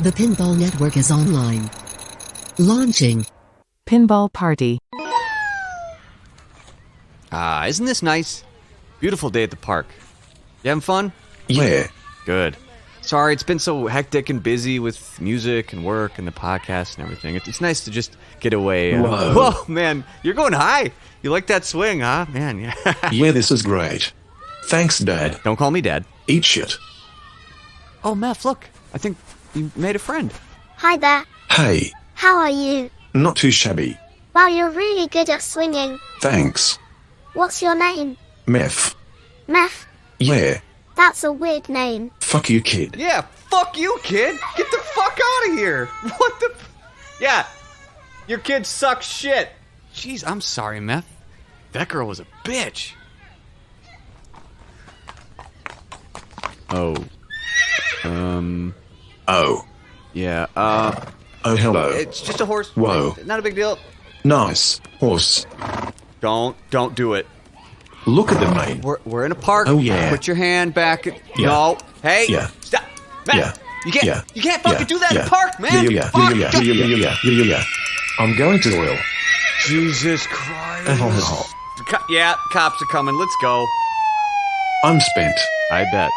The Pinball Network is online. Launching. Pinball Party. Isn't this nice? Beautiful day at the park. You having fun? Yeah. Good. Sorry, it's been so hectic and busy with music and work and the podcast and everything. It's nice to just get away. Whoa, man, you're going high. You like that swing, huh? Man, yeah. Yeah, this is great. Thanks, Dad. Don't call me Dad. Eat shit. Oh, Meph, look. I think you made a friend. Hi there. Hey, How are you? not too shabby. Wow, you're really good at swinging. Thanks. What's your name? Meth. Meth? Yeah. That's a weird name. Fuck you, kid. Yeah, fuck you, kid. Get the fuck out of here. What the... Yeah, your kid sucks shit. Jeez, I'm sorry, Meth. That girl was a bitch. Oh. Oh. Yeah, Oh, hello. it's just a horse. Whoa. Not a big deal. Nice. Horse. Don't do it. Look at the mane. We're in a park. Oh, yeah. Put your hand back. Yeah. No. Hey. Yeah. Stop. Matt, Yeah. You can't fucking do that in yeah. the park, man. Yeah. Fuck. I'm going to oil. Jesus Christ. Yeah, cops are coming. Let's go. I'm spent. I bet.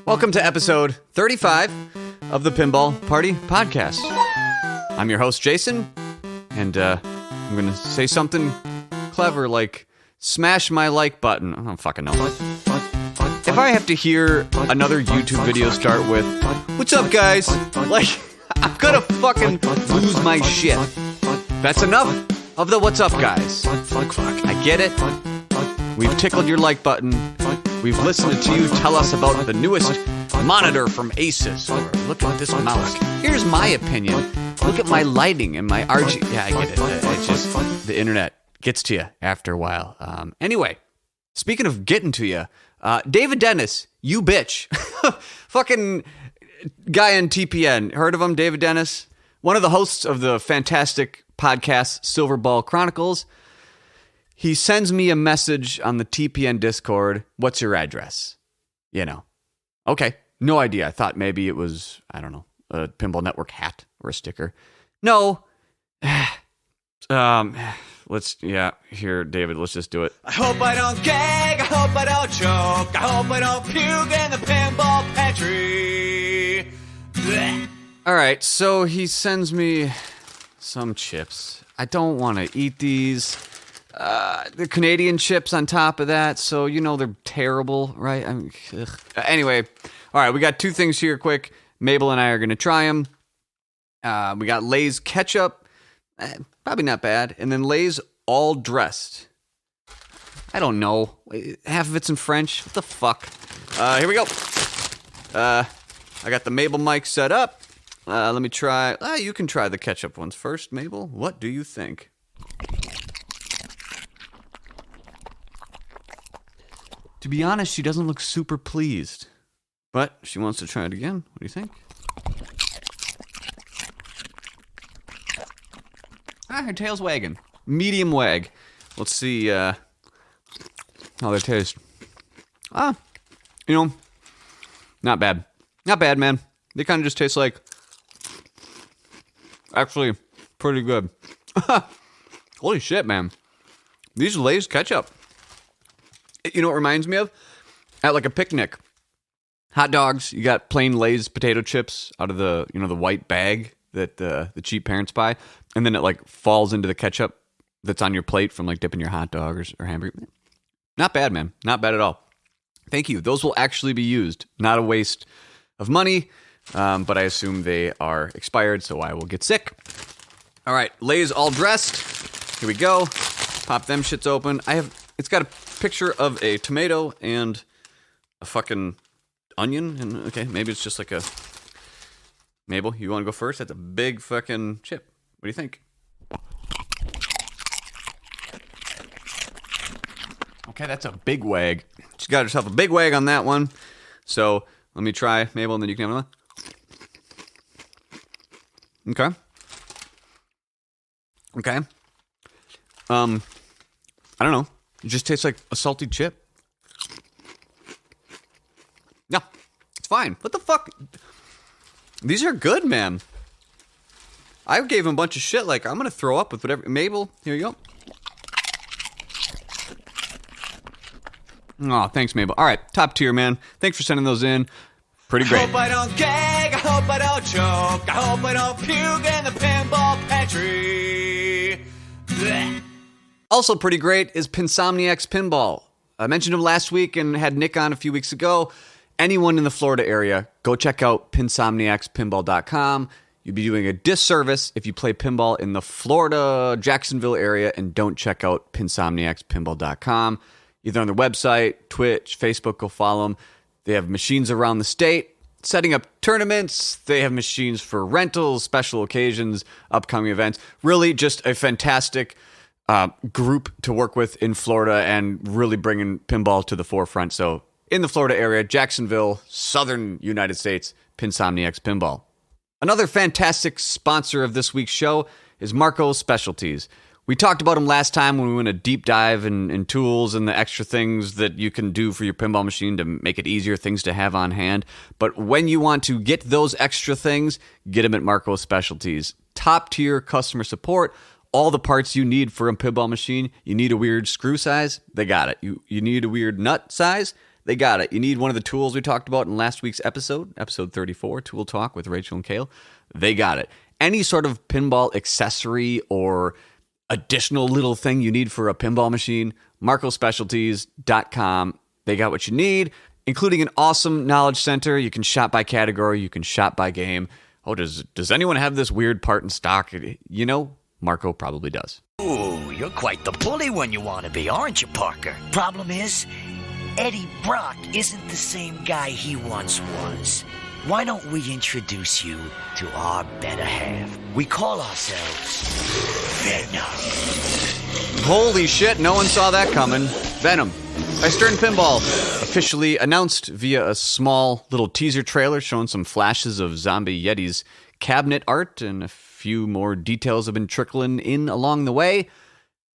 Welcome to episode 35 of the Pinball Party Podcast. I'm your host, Jason, and I'm going to say something clever like smash my like button. I don't fucking know. If I have to hear another YouTube video start with, "What's up, guys?" Like, I'm gonna fucking lose my shit. That's enough of the "What's up, guys?" I get it. We've tickled your like button. We've listened to you tell us about the newest monitor from Asus. Or look at this mouse. Here's my opinion. Look at my lighting and my RG. Yeah, I get it. It's just the internet gets to you after a while. Anyway, speaking of getting to you, David Dennis, you bitch. Fucking guy on TPN. Heard of him, David Dennis? One of the hosts of the fantastic podcast Silverball Chronicles. He sends me a message on the TPN Discord. What's your address? You know. Okay. No idea. I thought maybe it was, I don't know, a Pinball Network hat or a sticker. No. Here, David, let's just do it. I hope I don't gag. I hope I don't choke. I hope I don't puke in the pinball pantry. Blech. All right, so he sends me some chips. I don't want to eat these. The Canadian chips on top of that, so you know they're terrible, right? Anyway, all right, we got two things here quick. Mabel and I are going to try them. We got Lay's ketchup. Probably not bad. And then Lay's all dressed. I don't know. Half of it's in French. What the fuck? Here we go. I got the Mabel mic set up. Let me try. You can try the ketchup ones first, Mabel. What do you think? To be honest, she doesn't look super pleased. But she wants to try it again. What do you think? Her tail's wagging. Medium wag. Let's see how they taste. Not bad. Not bad, man. They kind of just taste like... Actually, pretty good. Holy shit, man. These Lay's ketchup. You know what it reminds me of? At like a picnic. Hot dogs, you got plain Lay's potato chips out of the, the white bag that the cheap parents buy. And then it like falls into the ketchup that's on your plate from like dipping your hot dog or hamburger. Not bad, man. Not bad at all. Thank you. Those will actually be used. Not a waste of money, but I assume they are expired, so I will get sick. All right, Lay's all dressed. Here we go. Pop them shits open. It's got a picture of a tomato and a fucking onion. And okay, maybe it's just like a... Mabel, you want to go first? That's a big fucking chip. What do you think? Okay, that's a big wag. She got herself a big wag on that one. So let me try, Mabel, and then you can have another. Okay. I don't know. It just tastes like a salty chip. fine. What the fuck? These are good, man. I gave him a bunch of shit. Like, I'm going to throw up with whatever. Mabel, here you go. Oh, thanks, Mabel. All right, top tier, man. Thanks for sending those in. Pretty great. I hope I don't gag, I hope I don't choke, I hope I don't puke in the pinball pantry. Blech. Also pretty great is Pinsomniacs Pinball. I mentioned him last week and had Nick on a few weeks ago. Anyone in the Florida area, go check out pinsomniacspinball.com. You'd be doing a disservice if you play pinball in the Florida, Jacksonville area and don't check out pinsomniacspinball.com. Either on their website, Twitch, Facebook, go follow them. They have machines around the state, setting up tournaments. They have machines for rentals, special occasions, upcoming events. Really just a fantastic group to work with in Florida and really bringing pinball to the forefront. So in the Florida area, Jacksonville, southern United States, Pinsomniacs Pinball. Another fantastic sponsor of this week's show is Marco's Specialties. We talked about them last time when we went a deep dive in tools and the extra things that you can do for your pinball machine to make it easier, things to have on hand. But when you want to get those extra things, get them at Marco's Specialties. Top tier customer support, all the parts you need for a pinball machine. You need a weird screw size, they got it. You need a weird nut size, they got it. You need one of the tools we talked about in last week's episode 34, Tool Talk with Rachel and Cale, they got it. Any sort of pinball accessory or additional little thing you need for a pinball machine, marcospecialties.com. They got what you need, including an awesome knowledge center. You can shop by category. You can shop by game. Oh, does anyone have this weird part in stock? You know, Marco probably does. Ooh, you're quite the bully when you want to be, aren't you, Parker? Problem is, Eddie Brock isn't the same guy he once was. Why don't we introduce you to our better half? We call ourselves Venom. Holy shit, no one saw that coming. Venom by Stern Pinball, officially announced via a small little teaser trailer showing some flashes of Zombie Yeti's cabinet art, and a few more details have been trickling in along the way.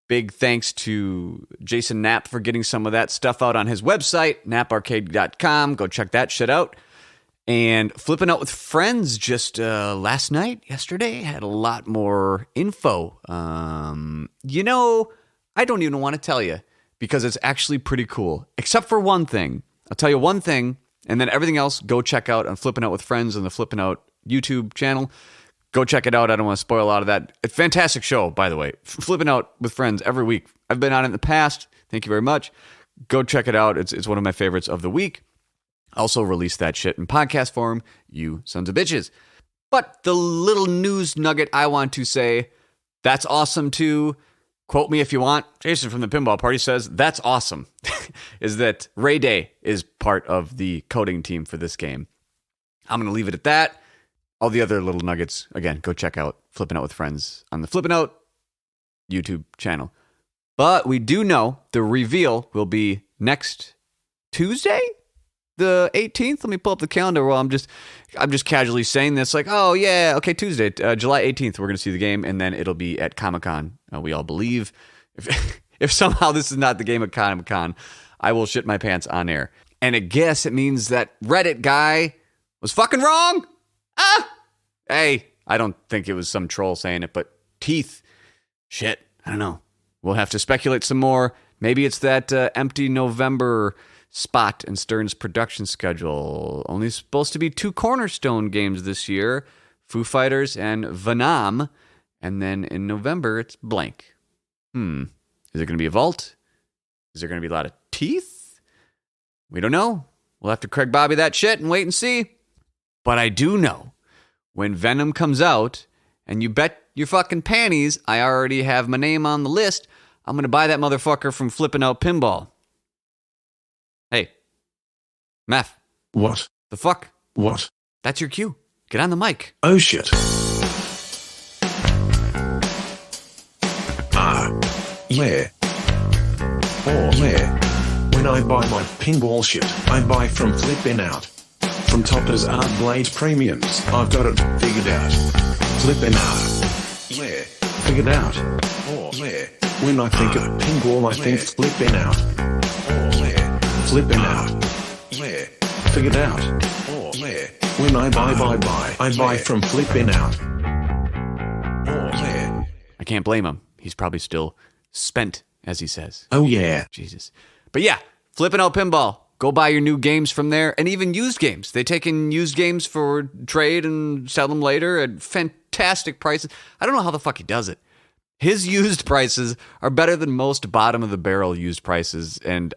Big thanks to Jason Knapp for getting some of that stuff out on his website, knaparcade.com. Go check that shit out. And Flipping Out with Friends just yesterday, had a lot more info. You know, I don't even want to tell you because it's actually pretty cool, except for one thing. I'll tell you one thing, and then everything else, go check out on Flipping Out with Friends on the Flipping Out YouTube channel. Go check it out. I don't want to spoil a lot of that. It's a fantastic show, by the way. Flipping Out with Friends every week. I've been on it in the past. Thank you very much. Go check it out. It's one of my favorites of the week. Also release that shit in podcast form, you sons of bitches. But the little news nugget I want to say, that's awesome too. Quote me if you want. Jason from the Pinball Party says, that's awesome. Is that Ray Day is part of the coding team for this game. I'm going to leave it at that. All the other little nuggets, again, go check out Flipping Out with Friends on the Flipping Out YouTube channel. But we do know the reveal will be next Tuesday? The 18th. Let me pull up the calendar while I'm just casually saying this, like, oh yeah, okay, Tuesday, July 18th, we're going to see the game, and then it'll be at Comic-Con. We all believe. If somehow this is not the game at Comic-Con, I will shit my pants on air. And I guess it means that Reddit guy was fucking wrong. Hey, I don't think it was some troll saying it, but teeth. Shit, I don't know. We'll have to speculate some more. Maybe it's that empty November spot in Stern's production schedule. Only supposed to be 2 cornerstone games this year, Foo Fighters and Venom, and then in November it's blank. Is it going to be a vault? Is there going to be a lot of teeth? We don't know. We'll have to Craig Bobby that shit and wait and see. But I do know when Venom comes out, and you bet your fucking panties I already have my name on the list, I'm going to buy that motherfucker from Flipping Out Pinball. Hey, Meth. What? The fuck? What? That's your cue. Get on the mic. Oh shit. Yeah. Oh yeah. When I buy my pinball shit, I buy from Flippin' Out. From Topper's Art Blade Premiums, I've got it figured out. Flippin' Out. Yeah. Figured out. Oh yeah. When I think of pinball, I think Flippin' Out. Oh yeah. Flippin' Out. Yeah. Figured out. Oh When I buy, I buy from flipping out. Oh yeah. I can't blame him. He's probably still spent, as he says. Oh yeah. Jesus. But yeah, Flipping Out Pinball. Go buy your new games from there, and even used games. They take in used games for trade and sell them later at fantastic prices. I don't know how the fuck he does it. His used prices are better than most bottom-of-the-barrel used prices, and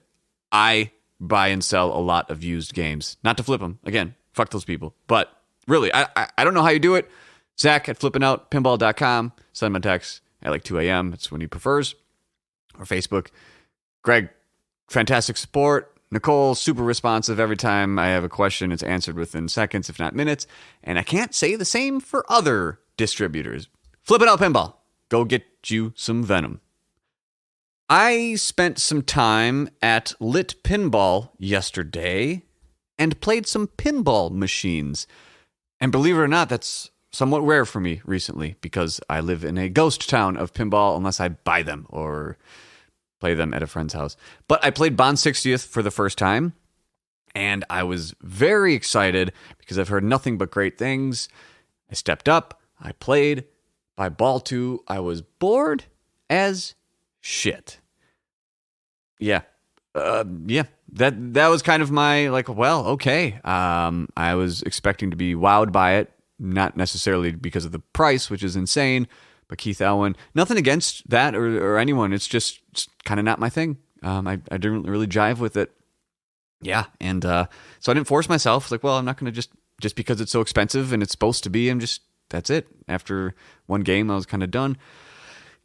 I buy and sell a lot of used games. Not to flip them. Again, fuck those people. But really, I don't know how you do it. Zach at flippingoutpinball.com. Send him a text at like 2 a.m. That's when he prefers. Or Facebook. Greg, fantastic support. Nicole, super responsive. Every time I have a question, it's answered within seconds, if not minutes. And I can't say the same for other distributors. Flip It Out Pinball. Go get you some venom. I spent some time at Lit Pinball yesterday and played some pinball machines. And believe it or not, that's somewhat rare for me recently because I live in a ghost town of pinball unless I buy them or play them at a friend's house. But I played Bond 60th for the first time, and I was very excited because I've heard nothing but great things. I stepped up, I played. By ball 2, I was bored as shit. Yeah. That was kind of my, like, well, okay. I was expecting to be wowed by it, not necessarily because of the price, which is insane, but Keith Elwin, nothing against that or anyone. It's just kind of not my thing. I didn't really jive with it. Yeah, and so I didn't force myself. Like, well, I'm not going to just because it's so expensive and it's supposed to be, that's it. After one game, I was kind of done.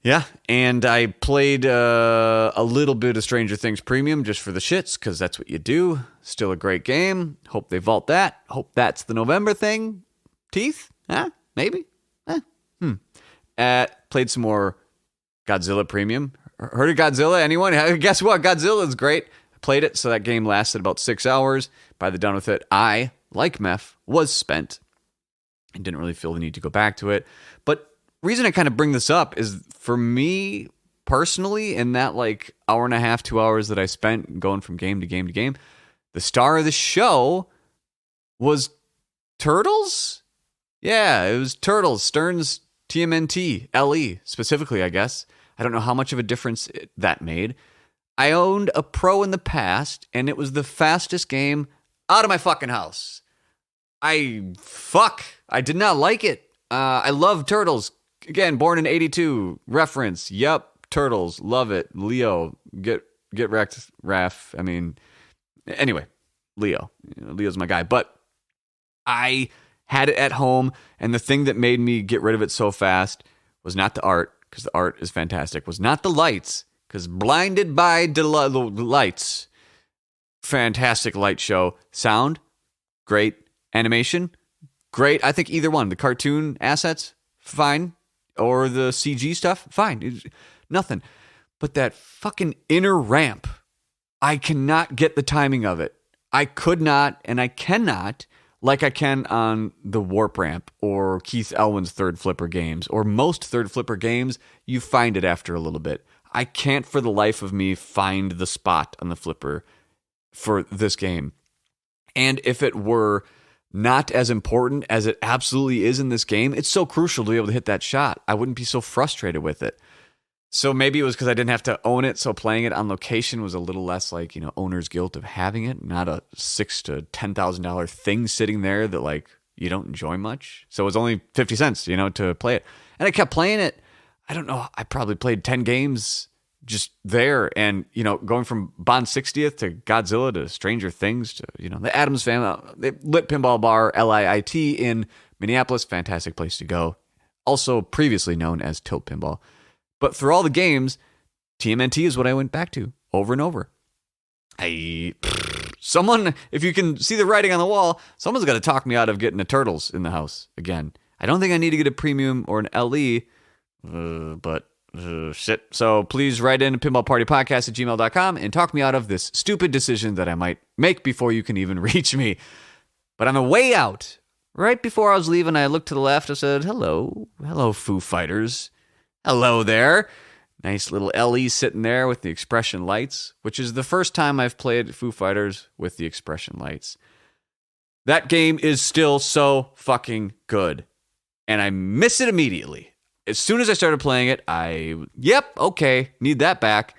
Yeah, and I played a little bit of Stranger Things Premium just for the shits, because that's what you do. Still a great game. Hope they vault that. Hope that's the November thing. Teeth? Maybe? Played some more Godzilla Premium. Heard of Godzilla? Anyone? Guess what? Godzilla is great. I played it, so that game lasted about 6 hours. By the done with it, I, like Meth, was spent. I didn't really feel the need to go back to it. But reason I kind of bring this up is for me personally, in that like hour and a half, 2 hours that I spent going from game to game to game, the star of the show was Turtles? Yeah, it was Turtles. Stern's TMNT, LE specifically, I guess. I don't know how much of a difference that made. I owned a Pro in the past, and it was the fastest game out of my fucking house. I did not like it. I love Turtles. Again, born in 82. Reference. Yep. Turtles. Love it. Leo. Get wrecked, Raph. I mean, anyway, Leo. Leo's my guy. But I had it at home, and the thing that made me get rid of it so fast was not the art, because the art is fantastic, was not the lights, because blinded by the lights. Fantastic light show. Sound, great. Animation, great. I think either one. The cartoon assets, fine. Or the CG stuff, fine. Nothing. But that fucking inner ramp, I cannot get the timing of it. I could not, and I cannot, like I can on the Warp Ramp or Keith Elwin's Third Flipper games, or most Third Flipper games, you find it after a little bit. I can't for the life of me find the spot on the flipper for this game. And if it were not as important as it absolutely is in this game, it's so crucial to be able to hit that shot. I wouldn't be so frustrated with it. So maybe it was because I didn't have to own it, so playing it on location was a little less like, owner's guilt of having it, not a $6,000 to $10,000 thing sitting there that like you don't enjoy much. So it was only 50 cents, to play it. And I kept playing it. I don't know, I probably played 10 games just there, and going from Bond 60th to Godzilla to Stranger Things to the Addams Family, they Lit Pinball Bar, LIIT in Minneapolis, fantastic place to go. Also previously known as Tilt Pinball. But through all the games, TMNT is what I went back to over and over. Someone, if you can see the writing on the wall, someone's got to talk me out of getting a Turtles in the house again. I don't think I need to get a Premium or an LE, but shit. So please write in pinballpartypodcast@gmail.com and talk me out of this stupid decision that I might make before you can even reach me. But on the way out, right before I was leaving, I looked to the left. I said, hello, Foo Fighters. Hello there. Nice little LE sitting there with the expression lights, which is the first time I've played Foo Fighters with the expression lights. That game is still so fucking good. And I miss it immediately. As soon as I started playing it, okay, need that back.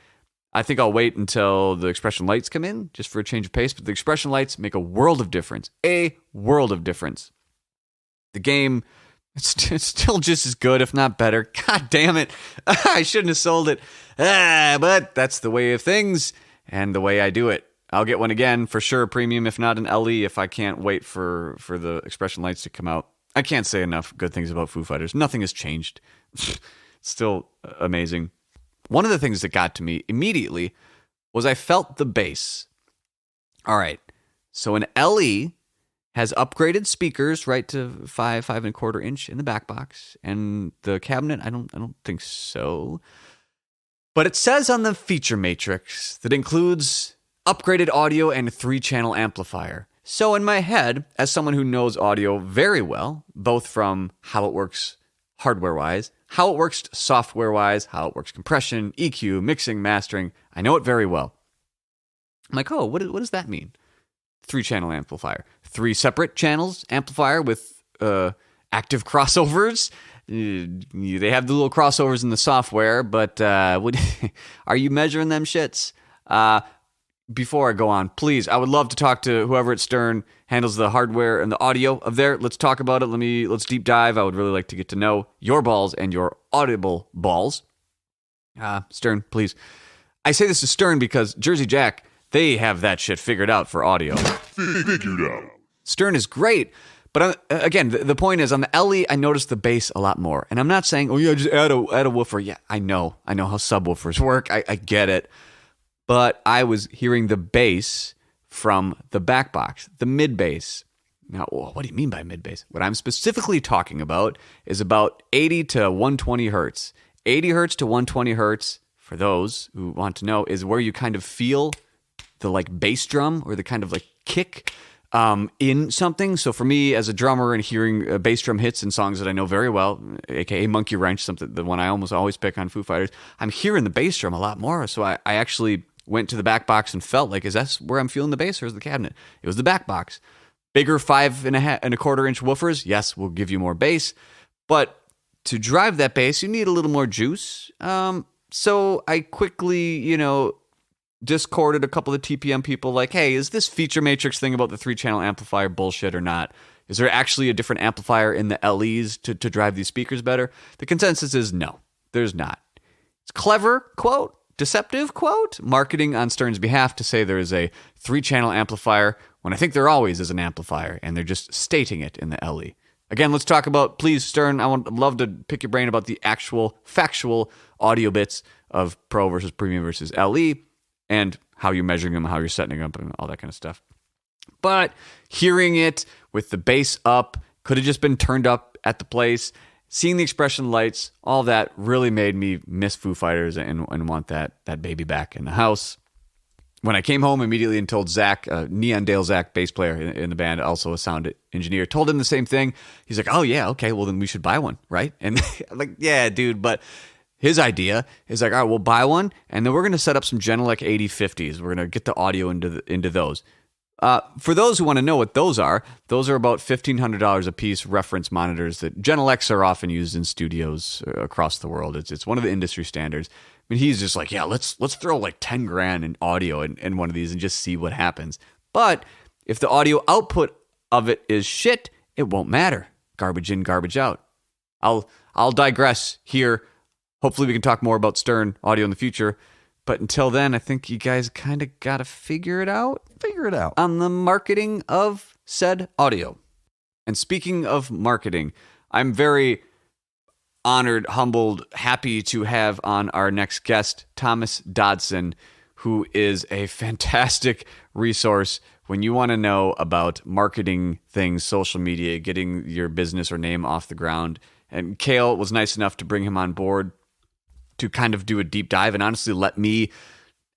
I think I'll wait until the expression lights come in, just for a change of pace. But the expression lights make a world of difference. A world of difference. The game, it's still just as good, if not better. God damn it. I shouldn't have sold it. But that's the way of things and the way I do it. I'll get one again, for sure, premium, if not an LE, if I can't wait for the expression lights to come out. I can't say enough good things about Foo Fighters. Nothing has changed. Still amazing. One of the things that got to me immediately was I felt the bass. All right, so an LE has upgraded speakers right to 5.25 inch in the back box, and the cabinet, I don't think so. But it says on the feature matrix that includes upgraded audio and 3-channel amplifier. So in my head, as someone who knows audio very well, both from how it works hardware-wise, how it works software-wise, how it works compression, EQ, mixing, mastering, I know it very well. I'm like, oh, what does that mean? 3-channel amplifier. 3 separate channels amplifier with active crossovers. They have the little crossovers in the software, but are you measuring them shits? Before I go on, please, I would love to talk to whoever at Stern handles the hardware and the audio of there. Let's talk about it. Let's deep dive. I would really like to get to know your balls and your audible balls. Stern, please. I say this to Stern because Jersey Jack, they have that shit figured out for audio. Figured out. Stern is great, but again, the point is on the LE, I noticed the bass a lot more. And I'm not saying, oh yeah, just add a woofer. Yeah, I know how subwoofers work. I get it. But I was hearing the bass from the back box, the mid bass. Now, what do you mean by mid bass? What I'm specifically talking about is about 80 to 120 hertz. 80 hertz to 120 hertz, for those who want to know, is where you kind of feel the like bass drum or the kind of like kick in something. So for me as a drummer and hearing bass drum hits in songs that I know very well, aka Monkey Wrench, the one I almost always pick on Foo Fighters, I'm hearing the bass drum a lot more. So I actually went to the back box and felt like, is that where I'm feeling the bass or is the cabinet? It was the back box. Bigger 5.25 inch woofers, yes, will give you more bass. But to drive that bass, you need a little more juice. So I quickly, discorded a couple of TPM people like, hey, is this feature matrix thing about the 3-channel amplifier bullshit or not? Is there actually a different amplifier in the LEs to drive these speakers better? The consensus is no, there's not. It's clever, quote, deceptive, quote, marketing on Stern's behalf to say there is a 3-channel amplifier when I think there always is an amplifier, and they're just stating it in the LE. Again, let's talk about, please, Stern, I'd love to pick your brain about the actual factual audio bits of Pro versus Premium versus LE and how you're measuring them, how you're setting them up, and all that kind of stuff. But hearing it with the bass up, could have just been turned up at the place. Seeing the expression lights, all that really made me miss Foo Fighters and want that baby back in the house. When I came home immediately and told Zach, Neon Dale Zach, bass player in the band, also a sound engineer, told him the same thing. He's like, oh yeah, okay, well then we should buy one, right? And I'm like, yeah, dude, but his idea is like, all right, we'll buy one, and then we're going to set up some Genelec 8050s. We're going to get the audio into those. For those who want to know what those are about $1,500 a piece reference monitors that Genelecs are often used in studios across the world. It's one of the industry standards. I mean, he's just like, yeah, let's throw like 10 grand in audio in one of these and just see what happens. But if the audio output of it is shit, it won't matter. Garbage in, garbage out. I'll digress here. Hopefully we can talk more about Stern audio in the future. But until then, I think you guys kind of got to figure it out. On the marketing of said audio. And speaking of marketing, I'm very honored, humbled, happy to have on our next guest, Thomas Dodson, who is a fantastic resource when you want to know about marketing things, social media, getting your business or name off the ground. And Cale was nice enough to bring him on board to kind of do a deep dive and honestly let me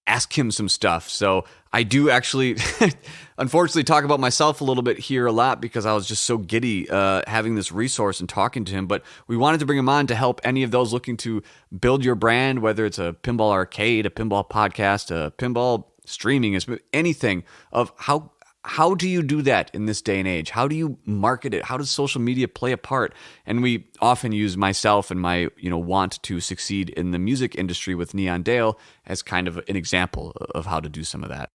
ask him some stuff. So I do actually, unfortunately, talk about myself a little bit here a lot because I was just so giddy having this resource and talking to him. But we wanted to bring him on to help any of those looking to build your brand, whether it's a pinball arcade, a pinball podcast, a pinball streaming, anything of how how do you do that in this day and age? How do you market it? How does social media play a part? And we often use myself and my, want to succeed in the music industry with Neon Dale as kind of an example of how to do some of that.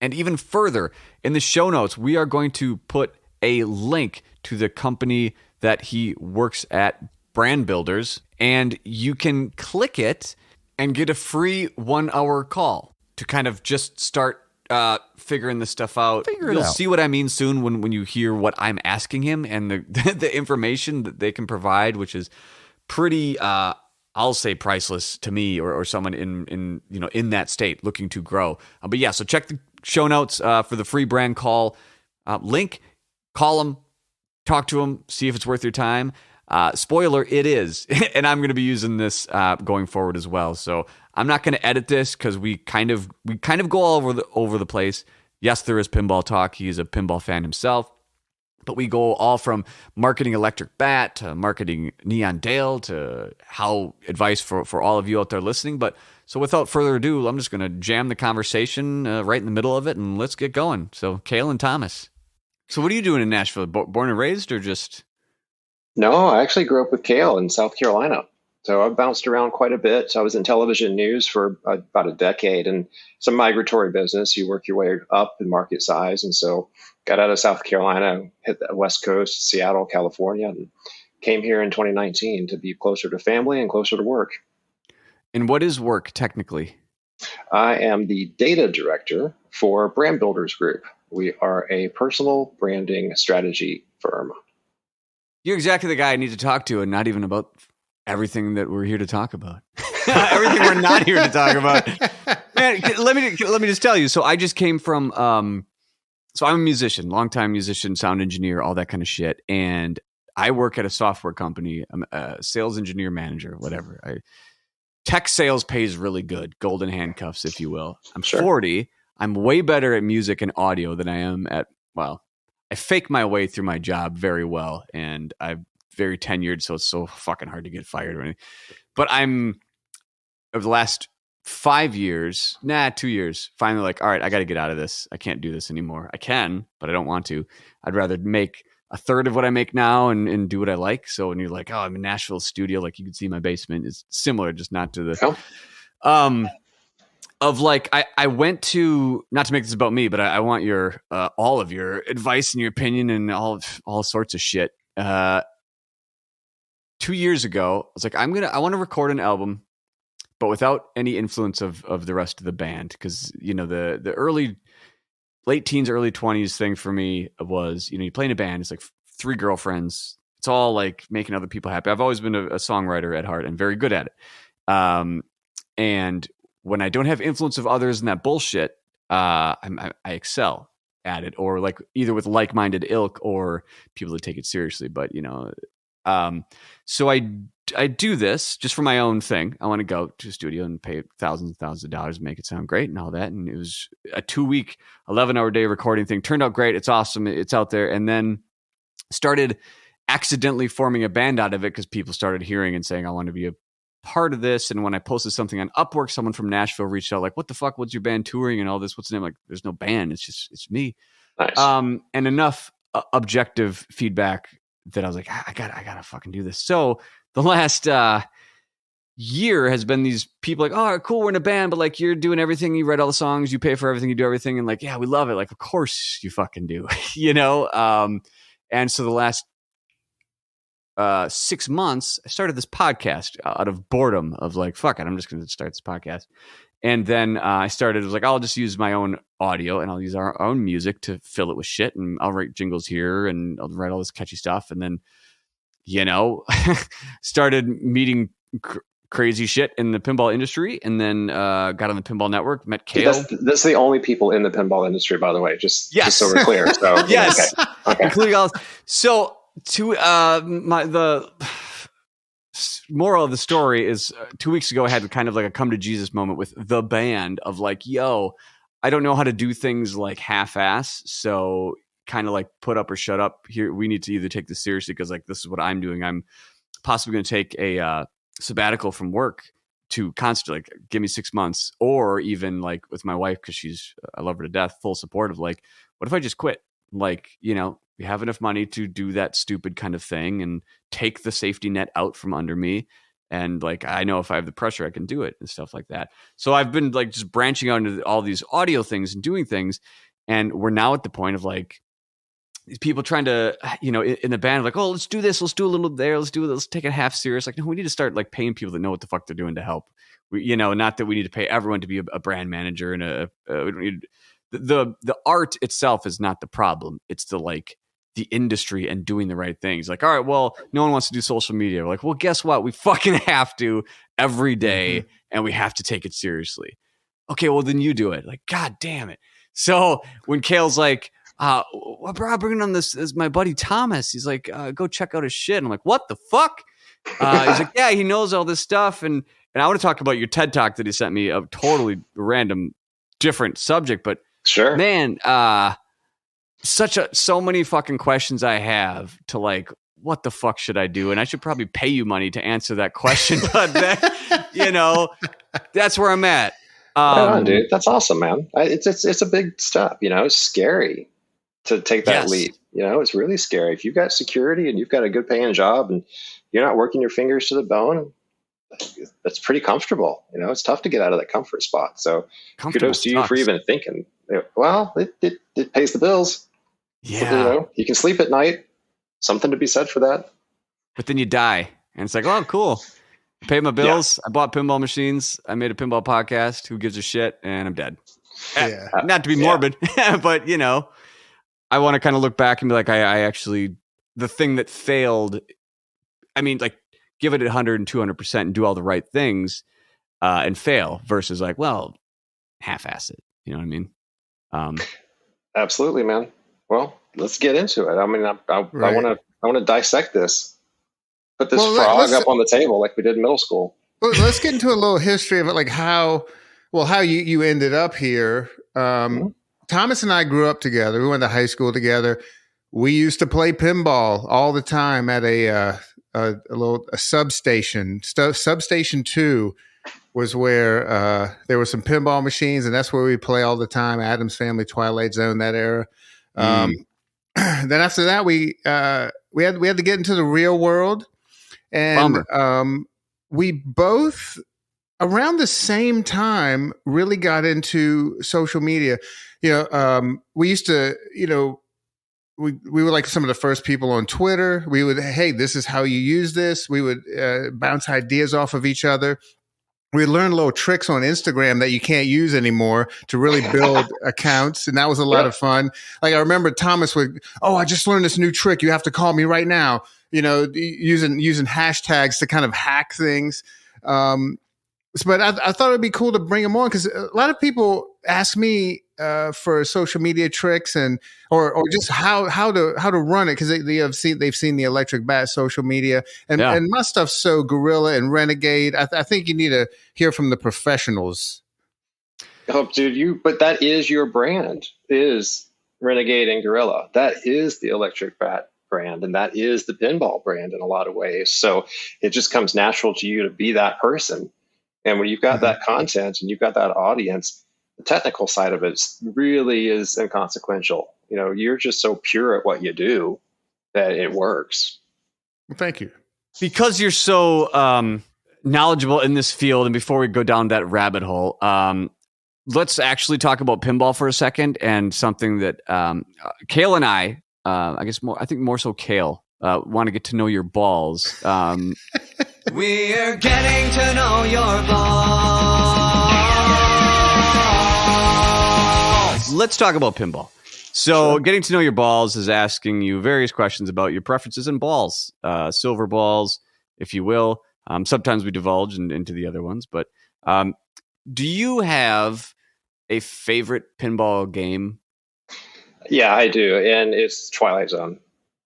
And even further, in the show notes, we are going to put a link to the company that he works at, Brand Builders, and you can click it and get a free 1-hour call to kind of just start figuring this stuff out. You'll see what I mean soon when you hear what I'm asking him and the the information that they can provide, which is pretty, I'll say, priceless to me or someone in that state looking to grow. But yeah, so check the show notes for the free brand call link. Call them, talk to them, see if it's worth your time. Spoiler, it is, and I'm going to be using this going forward as well. So I'm not going to edit this because we kind of go all over the place. Yes, there is pinball talk. He is a pinball fan himself, but we go all from marketing Electric Bat to marketing Neon Dale to how advice for all of you out there listening. But so without further ado, I'm just going to jam the conversation right in the middle of it, and let's get going. So Cale and Thomas. So what are you doing in Nashville? Born and raised, or just? No, I actually grew up with Cale in South Carolina. So I've bounced around quite a bit. So I was in television news for about a decade, and some migratory business. You work your way up in market size. And so got out of South Carolina, hit the West Coast, Seattle, California, and came here in 2019 to be closer to family and closer to work. And what is work technically? I am the data director for Brand Builders Group. We are a personal branding strategy firm. You're exactly the guy I need to talk to, and not even about everything that we're here to talk about. Everything we're not here to talk about. Man, let me just tell you. So I just came from. So I'm a musician, longtime musician, sound engineer, all that kind of shit, and I work at a software company. I'm a sales engineer, manager, whatever. Tech sales pays really good, golden handcuffs, if you will. I'm 40. I'm way better at music and audio than I am at, well, I fake my way through my job very well, and I'm very tenured, so it's so fucking hard to get fired or anything. But I'm, over the last 2 years, finally like, all right, I got to get out of this. I can't do this anymore. I can, but I don't want to. I'd rather make a third of what I make now and do what I like. So when you're like, oh, I'm in Nashville studio, like you can see my basement is similar, just not to the... Of like, I went to, not to make this about me, but I want your all of your advice and your opinion and all sorts of shit. 2 years ago, I was like, I want to record an album, but without any influence of the rest of the band, because the late teens, early 20s thing for me was, you play in a band, it's like 3 girlfriends, it's all like making other people happy. I've always been a songwriter at heart and very good at it, and when I don't have influence of others and that bullshit, I excel at it, or like either with like-minded ilk or people that take it seriously. But so I do this just for my own thing. I want to go to a studio and pay thousands and thousands of dollars, make it sound great and all that. And it was a 2-week, 11-hour day recording thing. Turned out great. It's awesome. It's out there. And then started accidentally forming a band out of it because people started hearing and saying, I want to be a part of this. And when I posted something on Upwork, someone from Nashville reached out like, what the fuck, what's your band touring and all this, what's the name? Like, there's no band, it's me. Nice. And enough objective feedback that I was like, I gotta fucking do this. So the last year has been these people like, oh, cool, we're in a band, but like you're doing everything, you write all the songs, you pay for everything, you do everything, and like, yeah, we love it. Like, of course you fucking do. And so the last 6 months, I started this podcast out of boredom of like, fuck it, I'm just going to start this podcast. And then I was like, I'll just use my own audio and I'll use our own music to fill it with shit. And I'll write jingles here and I'll write all this catchy stuff. And then, started meeting crazy shit in the pinball industry. And then got on the Pinball Network, met Cale. That's the only people in the pinball industry, by the way, just so we're clear. So, yes. Okay. Including all. So, to the moral of the story is 2 weeks ago I had kind of like a come to Jesus moment with the band of like, yo, I don't know how to do things like half-ass, so kind of like put up or shut up here. We need to either take this seriously because like this is what I'm doing. I'm possibly going to take a sabbatical from work to constantly like give me 6 months, or even like with my wife, because I love her to death, full support of like, what if I just quit? Like, you know, you have enough money to do that stupid kind of thing and take the safety net out from under me. And like, I know if I have the pressure, I can do it and stuff like that. So I've been like just branching out into all these audio things and doing things. And we're now at the point of like these people trying to, you know, in the band, like, oh, let's do this. Let's do a little there. Let's take it half serious. Like, no, we need to start like paying people that know what the fuck they're doing to help. We, you know, not that we need to pay everyone to be a brand manager and we don't need the art itself is not the problem. It's the like the industry and doing the right things. Like, all right, well, no one wants to do social media. We're like, well, guess what? We fucking have to every day, and we have to take it seriously. Okay, well, then you do it. Like, God damn it. So when Cale's like, well, bro, I'm bringing on this is my buddy Thomas. He's like, go check out his shit. I'm like, what the fuck? He's like, yeah, he knows all this stuff. And I want to talk about your TED Talk that he sent me, a totally random, different subject. But Sure. man, so many fucking questions I have to like, what the fuck should I do? And I should probably pay you money to answer that question. But that, you know, that's where I'm at. Right on, dude. That's awesome, man. It's a big step. You know, it's scary to take that Yes. leap. You know, it's really scary. If you've got security and you've got a good paying job and you're not working your fingers to the bone, that's pretty comfortable. You know, it's tough to get out of that comfort spot. So kudos to you for even thinking, well, it pays the bills. Yeah. You know, you can sleep at night. Something to be said for that. But then you die. And it's like, oh, cool. I paid my bills. I bought pinball machines. I made a pinball podcast. Who gives a shit? And I'm dead. Yeah. Not to be morbid, but, you know, I want to kind of look back and be like, I actually, the thing that failed, I mean, like, give it 100 and 200% and do all the right things and fail versus like, well, half-ass it. You know what I mean? Absolutely, man. Well, let's get into it. I mean, I want to dissect this. Put this frog up on the table like we did in middle school. Well, let's get into a little history of it, like how you ended up here. Thomas and I grew up together. We went to high school together. We used to play pinball all the time at a substation. Substation 2 was where there were some pinball machines, and that's where we play all the time. Addams Family, Twilight Zone, that era. Then after that, we had to get into the real world. And we both, around the same time, really got into social media. You know, we used to, you know, we were like some of the first people on Twitter. We would, hey, this is how you use this. We would bounce ideas off of each other. We learned little tricks on Instagram that you can't use anymore to really build accounts. And that was a lot of fun. Like I remember Thomas would, I just learned this new trick. You have to call me right now. You know, using hashtags to kind of hack things. But I thought it'd be cool to bring them on because a lot of people ask me for social media tricks or just how to run it because they've seen the Electric Bat social media and my stuff's so guerrilla and renegade. I think you need to hear from the professionals. Oh, dude, but that is your brand, is Renegade and Gorilla. That is the Electric Bat brand, and that is the pinball brand in a lot of ways. So it just comes natural to you to be that person. And when you've got that content and you've got that audience, the technical side of it really is inconsequential. You know, you're just so pure at what you do that it works. Well, thank you. Because you're so knowledgeable in this field, and before we go down that rabbit hole, let's actually talk about pinball for a second and something that Cale and I think more so Cale, want to get to know your balls. We're getting to know your balls. Let's talk about pinball. So getting to know your balls is asking you various questions about your preferences in balls, silver balls, if you will. Sometimes we divulge into the other ones, but do you have a favorite pinball game? Yeah, I do. And it's Twilight Zone.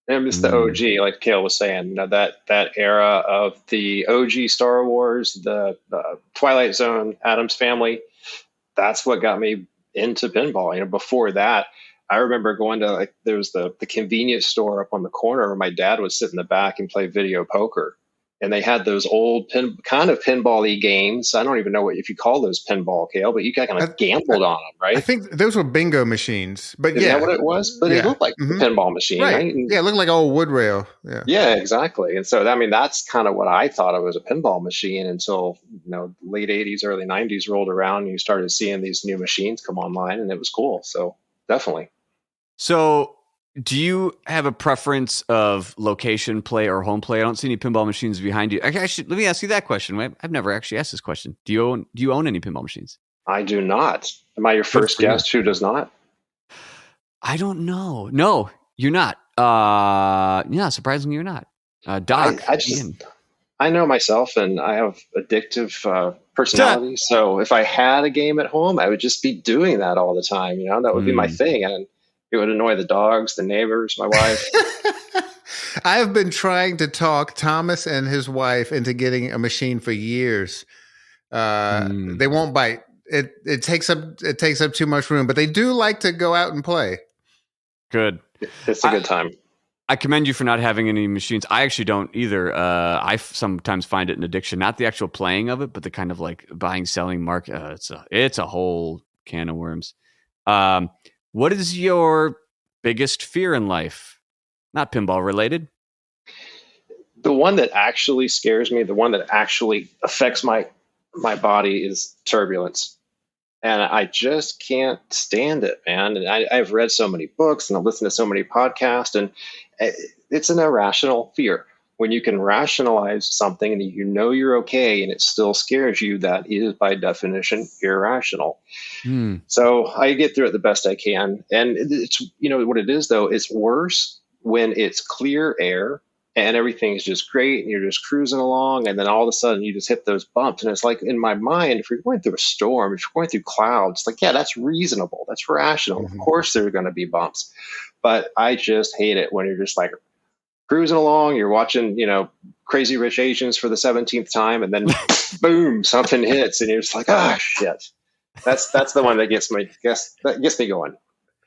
And it's the OG, like Cale was saying, you know, that era of the OG Star Wars, the Twilight Zone, Addams Family. That's what got me into pinball. You know, before that, I remember going to there was the convenience store up on the corner where my dad would sit in the back and play video poker. and they had those old kind of pinball-y games. I don't even know if you call those pinball, Cale, but you kind of gambled on them, right? I think those were bingo machines, but Is that what it was? But it looked like a pinball machine, right? Yeah, it looked like an old wood rail. Yeah, exactly. And so, I mean, that's kind of what I thought of as a pinball machine until, late 80s, early 90s rolled around and you started seeing these new machines come online, and it was cool. So definitely. So do you have a preference of location play or home play? I don't see any pinball machines behind you. Actually, let me ask you that question. I've never actually asked this question. Do you own any pinball machines? I do not. Am I your first guest who does not? I don't know. No, you're not. Yeah, surprisingly, you're not. Doc, I know myself, and I have addictive personality. So if I had a game at home, I would just be doing that all the time. That would be my thing, and it would annoy the dogs, the neighbors, my wife. I have been trying to talk Thomas and his wife into getting a machine for years. They won't bite. It takes up too much room, but they do like to go out and play. Good. It's a good time. I commend you for not having any machines. I actually don't either. I sometimes find it an addiction, not the actual playing of it, but the kind of like buying, selling market. It's a whole can of worms. What is your biggest fear in life? Not pinball related. The one that actually scares me, the one that actually affects my body is turbulence. And I just can't stand it, man. And I've read so many books and I've listened to so many podcasts, and it's an irrational fear. When you can rationalize something and you're okay and it still scares you, that is by definition irrational. So I get through it the best I can. And it's, what it is though, it's worse when it's clear air and everything's just great and you're just cruising along, and then all of a sudden you just hit those bumps. And it's like, in my mind, if you're going through a storm, if you're going through clouds, it's like, yeah, that's reasonable. That's rational. Of course there are going to be bumps. But I just hate it when you're just like cruising along, you're watching, Crazy Rich Asians for the 17th time, and then boom, something hits and you're just like, shit. That's the one that gets me going.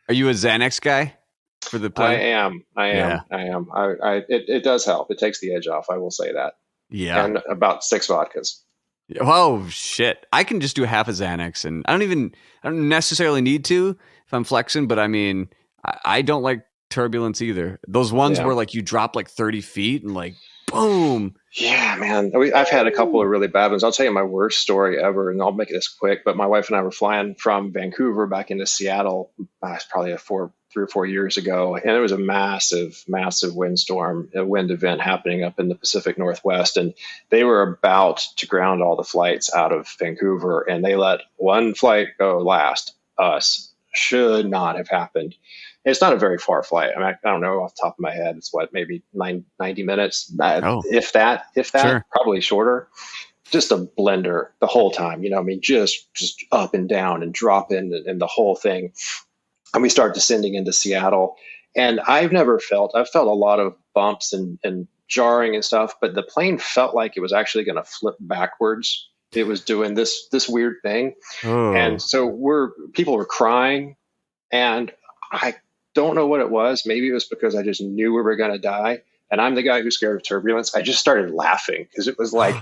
Are you a Xanax guy for the play? I am. It does help. It takes the edge off. I will say that. Yeah. And about 6 vodkas. Oh shit. I can just do half a Xanax, and I don't necessarily need to if I'm flexing, but I mean, I don't like turbulence either. Those ones where like you drop like 30 feet and like boom. Yeah, man. I've had a couple of really bad ones. I'll tell you my worst story ever, and I'll make this quick. But my wife and I were flying from Vancouver back into Seattle. It's probably 3 or 4 years ago, and it was a massive, massive windstorm, a wind event happening up in the Pacific Northwest, and they were about to ground all the flights out of Vancouver, and they let one flight go last. Us. Should not have happened. It's not a very far flight. I mean, I don't know off the top of my head. It's maybe 90 minutes. If that, sure. Probably shorter. Just a blender the whole time. Just up and down and drop in and the whole thing. And we start descending into Seattle. And I've felt a lot of bumps and jarring and stuff, but the plane felt like it was actually going to flip backwards. It was doing this weird thing. And so people were crying, and I don't know what it was. Maybe it was because I just knew we were going to die. And I'm the guy who's scared of turbulence. I just started laughing because it was like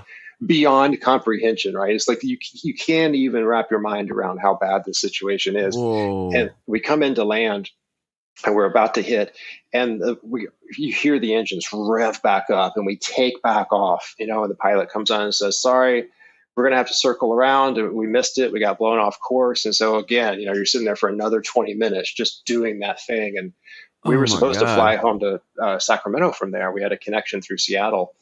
beyond comprehension, right? It's like you can't even wrap your mind around how bad the situation is. Whoa. And we come into land and we're about to hit, and you hear the engines rev back up, and we take back off, and the pilot comes on and says, sorry, we're going to have to circle around. We missed it. We got blown off course. And so again, you're sitting there for another 20 minutes just doing that thing. And we were supposed to fly home to Sacramento from there. We had a connection through Seattle.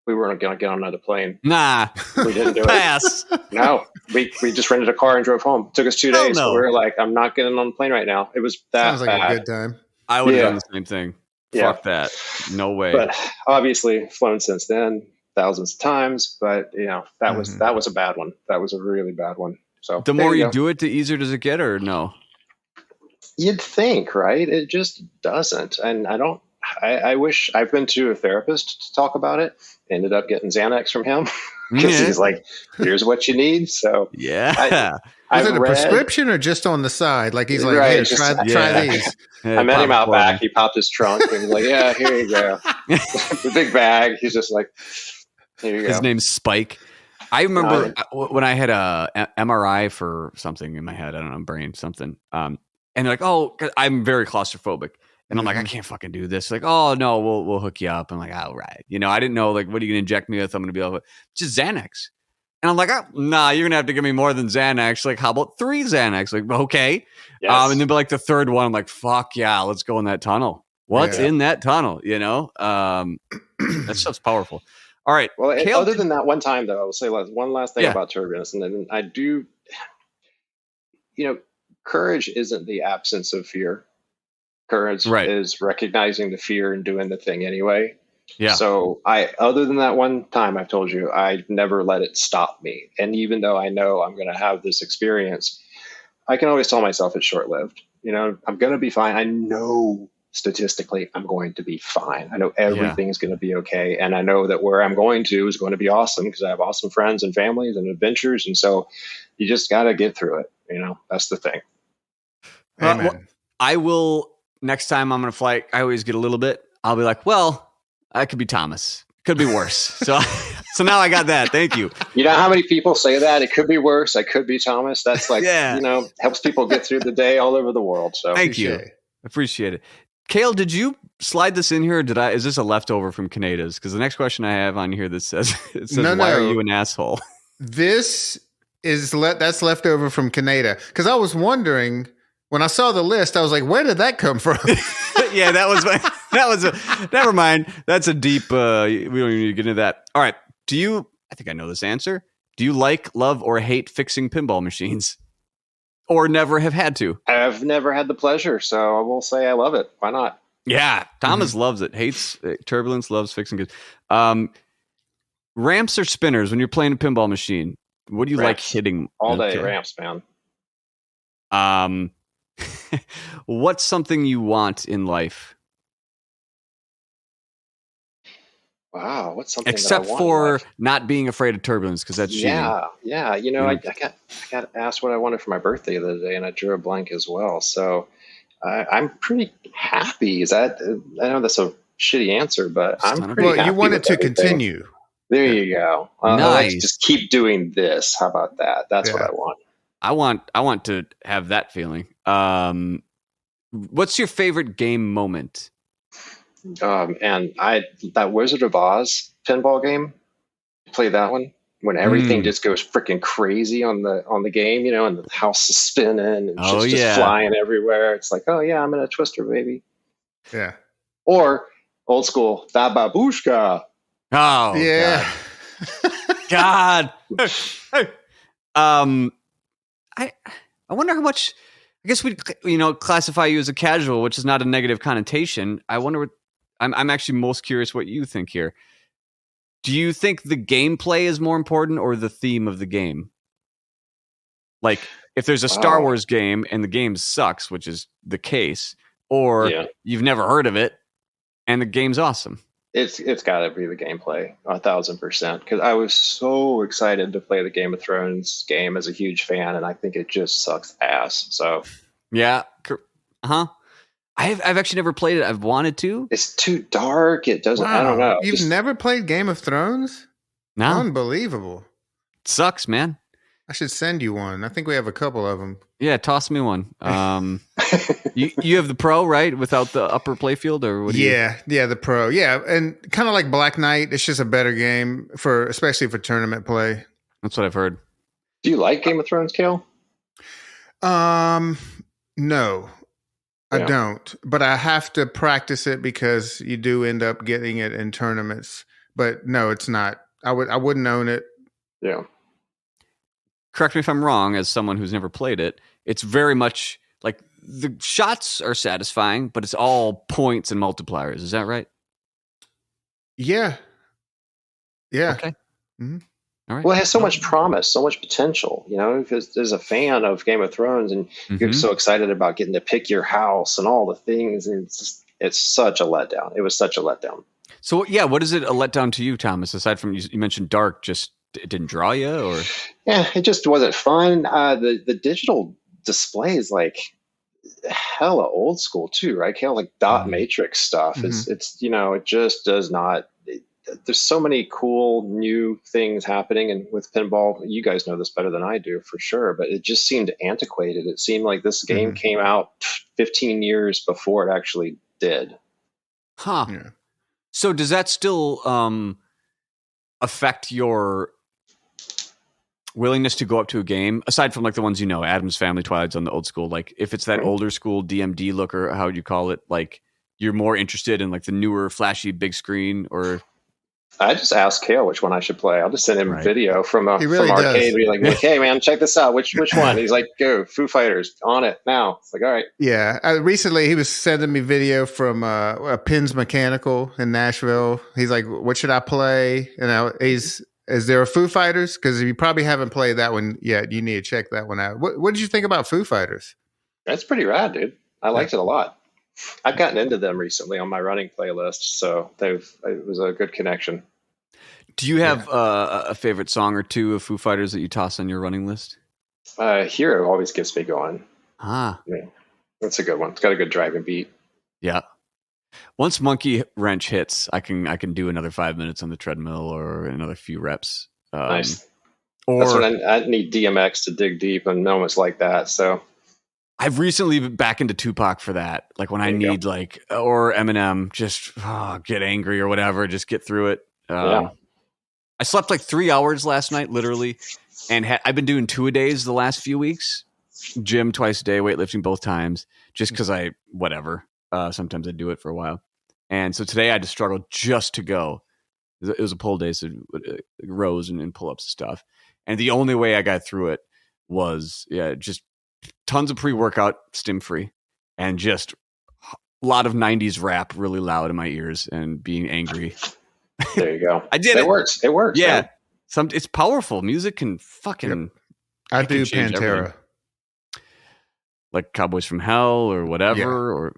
We weren't going to get on another plane. Nah. We didn't do Pass. it. No, we just rented a car and drove home. It took us 2 days. No. We were like, I'm not getting on the plane right now. It was that Sounds like bad. A good time. I would have done the same thing. Fuck that. No way. But obviously flown since then thousands of times. But that was a bad one. That was a really bad one. So the more you do it, the easier does it get, or no? You'd think, right? It just doesn't. And I don't I wish I've been to a therapist to talk about it. Ended up getting Xanax from him because he's like, "Here's what you need." So Yeah. Was it a prescription or just on the side? Like he's like, Right, "Here, just- try these." I met him out back. He popped his trunk and he's like, "Yeah, here you go." The big bag. He's just like, "Here you go." His name's Spike. I remember when I had a MRI for something in my head. I don't know, brain something. And they're like, "Oh, 'cause I'm very claustrophobic." And I'm like, I can't fucking do this. Like, oh no, we'll hook you up. I'm like, all right. You know, I didn't know, like, what are you gonna inject me with? I'm gonna be able to just Xanax. And I'm like, oh, nah, you're gonna have to give me more than Xanax. Like, how about 3 Xanax? Like, okay. Yes. And then like the third one, I'm like, fuck yeah, let's go in that tunnel. What's in that tunnel? You know? That stuff's powerful. All right. Well, Cale, other than that one time, though, I will say one last thing about turbulence, and then I do. Courage isn't the absence of fear. Courage is recognizing the fear and doing the thing anyway. Yeah. So other than that one time I've told you, I never let it stop me. And even though I know I'm going to have this experience, I can always tell myself it's short-lived. I'm going to be fine. I know statistically I'm going to be fine. I know everything's going to be okay. And I know that where I'm going to is going to be awesome because I have awesome friends and families and adventures. And so you just got to get through it. That's the thing. Well, I will. Next time I'm going to fly, I always get a little bit. I'll be like, well, I could be Thomas. Could be worse. So now I got that. Thank you. You know how many people say that? It could be worse. I could be Thomas. That's like, helps people get through the day all over the world. So thank you. Appreciate it. Cale, did you slide this in here? Or is this a leftover from Canada's? Because the next question I have on here that says, why are you an asshole? This is that's leftover from Canada. Because I was wondering, when I saw the list, I was like, where did that come from? Yeah, never mind. That's a deep, we don't even need to get into that. All right. I think I know this answer. Do you like, love, or hate fixing pinball machines? Or never have had to? I've never had the pleasure, so I will say I love it. Why not? Yeah. Thomas loves it. Hates turbulence, loves fixing good. Ramps or spinners when you're playing a pinball machine? What do you like hitting? All day, ramps, man. What's something you want in life? Wow, what's something except that I want for not being afraid of turbulence, because that's cheating. Yeah. I got asked what I wanted for my birthday the other day, and I drew a blank as well. So I'm pretty happy. I know that's a shitty answer, but I'm pretty happy. You want it to continue. There you go. Nice. Let's just keep doing this. How about that? That's what I want. I want to have that feeling. What's your favorite game moment? And that Wizard of Oz pinball game, play that one when everything just goes freaking crazy on the game, and the house is spinning and shit's just flying everywhere. It's like, oh yeah, I'm in a twister, baby. Yeah. Or old school, Da Babushka. Oh yeah. God. I wonder how much. I guess we'd classify you as a casual, which is not a negative connotation. I wonder what. I'm actually most curious what you think here. Do you think the gameplay is more important or the theme of the game? Like, if there's a Star Wars game and the game sucks, which is the case, or you've never heard of it and the game's awesome. It's got to be the gameplay, 1,000%. Because I was so excited to play the Game of Thrones game as a huge fan, and I think it just sucks ass. So, yeah, I've actually never played it. I've wanted to. It's too dark. It doesn't. Wow. I don't know. You've never played Game of Thrones? No, unbelievable. It sucks, man. I should send you one. I think we have a couple of them. Yeah, toss me one. You have the Pro, right? Without the upper playfield, or what? Yeah, the Pro. Yeah, and kind of like Black Knight, it's just a better game especially for tournament play. That's what I've heard. Do you like Game of Thrones, Cale? No, I don't. But I have to practice it because you do end up getting it in tournaments. But no, it's not. I wouldn't own it. Yeah. Correct me if I'm wrong, as someone who's never played it, it's very much like the shots are satisfying, but it's all points and multipliers. Is that right? Yeah. Okay. Mm-hmm. All right. Well, it has so much promise, so much potential, because there's a fan of Game of Thrones and you're so excited about getting to pick your house and all the things. And it's just, it's such a letdown. It was such a letdown. So yeah, what is it a letdown to you, Thomas? Aside from you mentioned dark, just it didn't draw you, or Yeah, it just wasn't fun. The digital display is like hella old school too, right? Kind of like dot matrix stuff. It's it just does not. There's so many cool new things happening, and with pinball, you guys know this better than I do for sure. But it just seemed antiquated. It seemed like this game came out 15 years before it actually did. huh? Yeah. So does that still affect your willingness to go up to a game, aside from like the ones Addams Family, Twilight Zone, the old school? Like if it's that older school DMD look, or how would you call it, like you're more interested in like the newer, flashy, big screen, or? I just asked Cale which one I should play. I'll just send him video from really from arcade. does. Be like, hey man, check this out. Which one? He's like, go Foo Fighters on it now. It's like, all right. Yeah. Recently, he was sending me video from Pins Mechanical in Nashville. He's like, "What should I play?" And is there a Foo Fighters? Because you probably haven't played that one yet. You need to check that one out. What did you think about Foo Fighters? That's pretty rad, dude. I liked it a lot. I've gotten into them recently on my running playlist, so it was a good connection. Do you have a favorite song or two of Foo Fighters that you toss on your running list? Hero always gets me going. Ah, Yeah, that's a good one. It's got a good driving beat. yeah. Once Monkey Wrench hits, I can do another 5 minutes on the treadmill or another few reps. Nice. Or That's when I need DMX to dig deep and moments like that. So I've recently been back into Tupac for that. Like when I need like, or Eminem, just get angry or whatever, just get through it. I slept like 3 hours last night, literally, and I've been doing 2-a-days the last few weeks. Gym twice a day, weightlifting both times, just because sometimes I do it for a while. And so today I just struggled just to go. It was a pull day, so rows and pull-ups and stuff. And the only way I got through it was, just tons of pre-workout, stim-free, and just a lot of 90s rap really loud in my ears and being angry. There you go. I did it. It works. It works. Yeah. Man. It's powerful. Music can fucking... I do change Pantera. everything. Like Cowboys from Hell or whatever.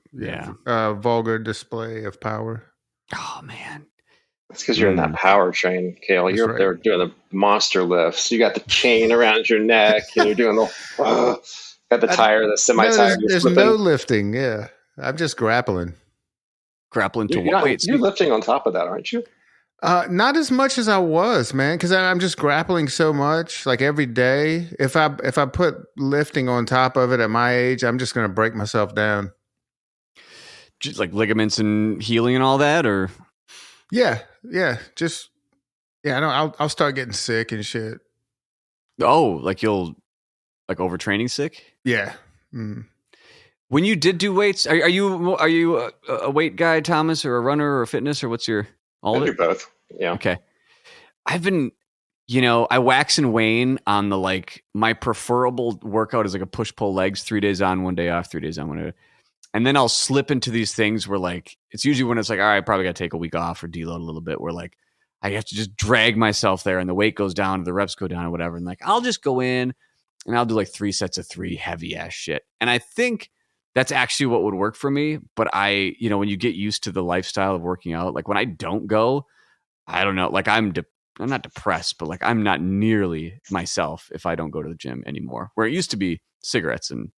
Vulgar display of power. Oh, man. It's because you're in that power train, Cale. That's You're up there doing the monster lifts. You got the chain around your neck, and you're doing got the tire, the semi-tire. There's no lifting. Yeah. I'm just grappling. Grappling to You're, what? you're lifting on top of that, aren't you? Not as much as I was, man, because I'm just grappling so much, like every day. If I put lifting on top of it at my age, I'm just going to break myself down. Just like ligaments and healing and all that, or yeah, I'll start getting sick and shit. like you'll like overtraining sick. Yeah. When you did do weights, are you a weight guy, Thomas, or a runner, or a fitness, or what's your all I of do it? both. Yeah. Okay. I've been, I wax and wane on the like my preferable workout is like a push pull legs, 3 days on, 1 day off, 3 days on, 1 day. And then I'll slip into these things where like it's usually when it's like, all right, I probably got to take a week off or deload a little bit, where like I have to just drag myself there and the weight goes down, the reps go down or whatever. And like I'll just go in and I'll do like 3 sets of 3 heavy ass shit. And I think that's actually what would work for me. But when you get used to the lifestyle of working out, like when I don't go, I don't know, like I'm not depressed, but like I'm not nearly myself if I don't go to the gym anymore. Where it used to be cigarettes and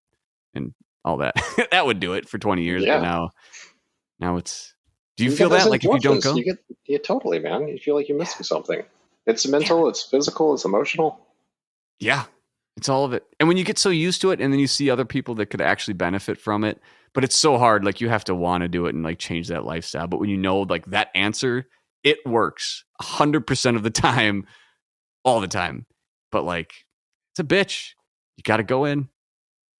all that. That would do it for 20 years. Yeah. But now it's, do you feel that like if you don't go? Totally, man. You feel like you're missing something. It's mental, it's physical, it's emotional. Yeah. It's all of it. And when you get so used to it and then you see other people that could actually benefit from it, but it's so hard, like you have to want to do it and like change that lifestyle. But when you know like that answer, it works 100% of the time, all the time. But like, it's a bitch. You got to go in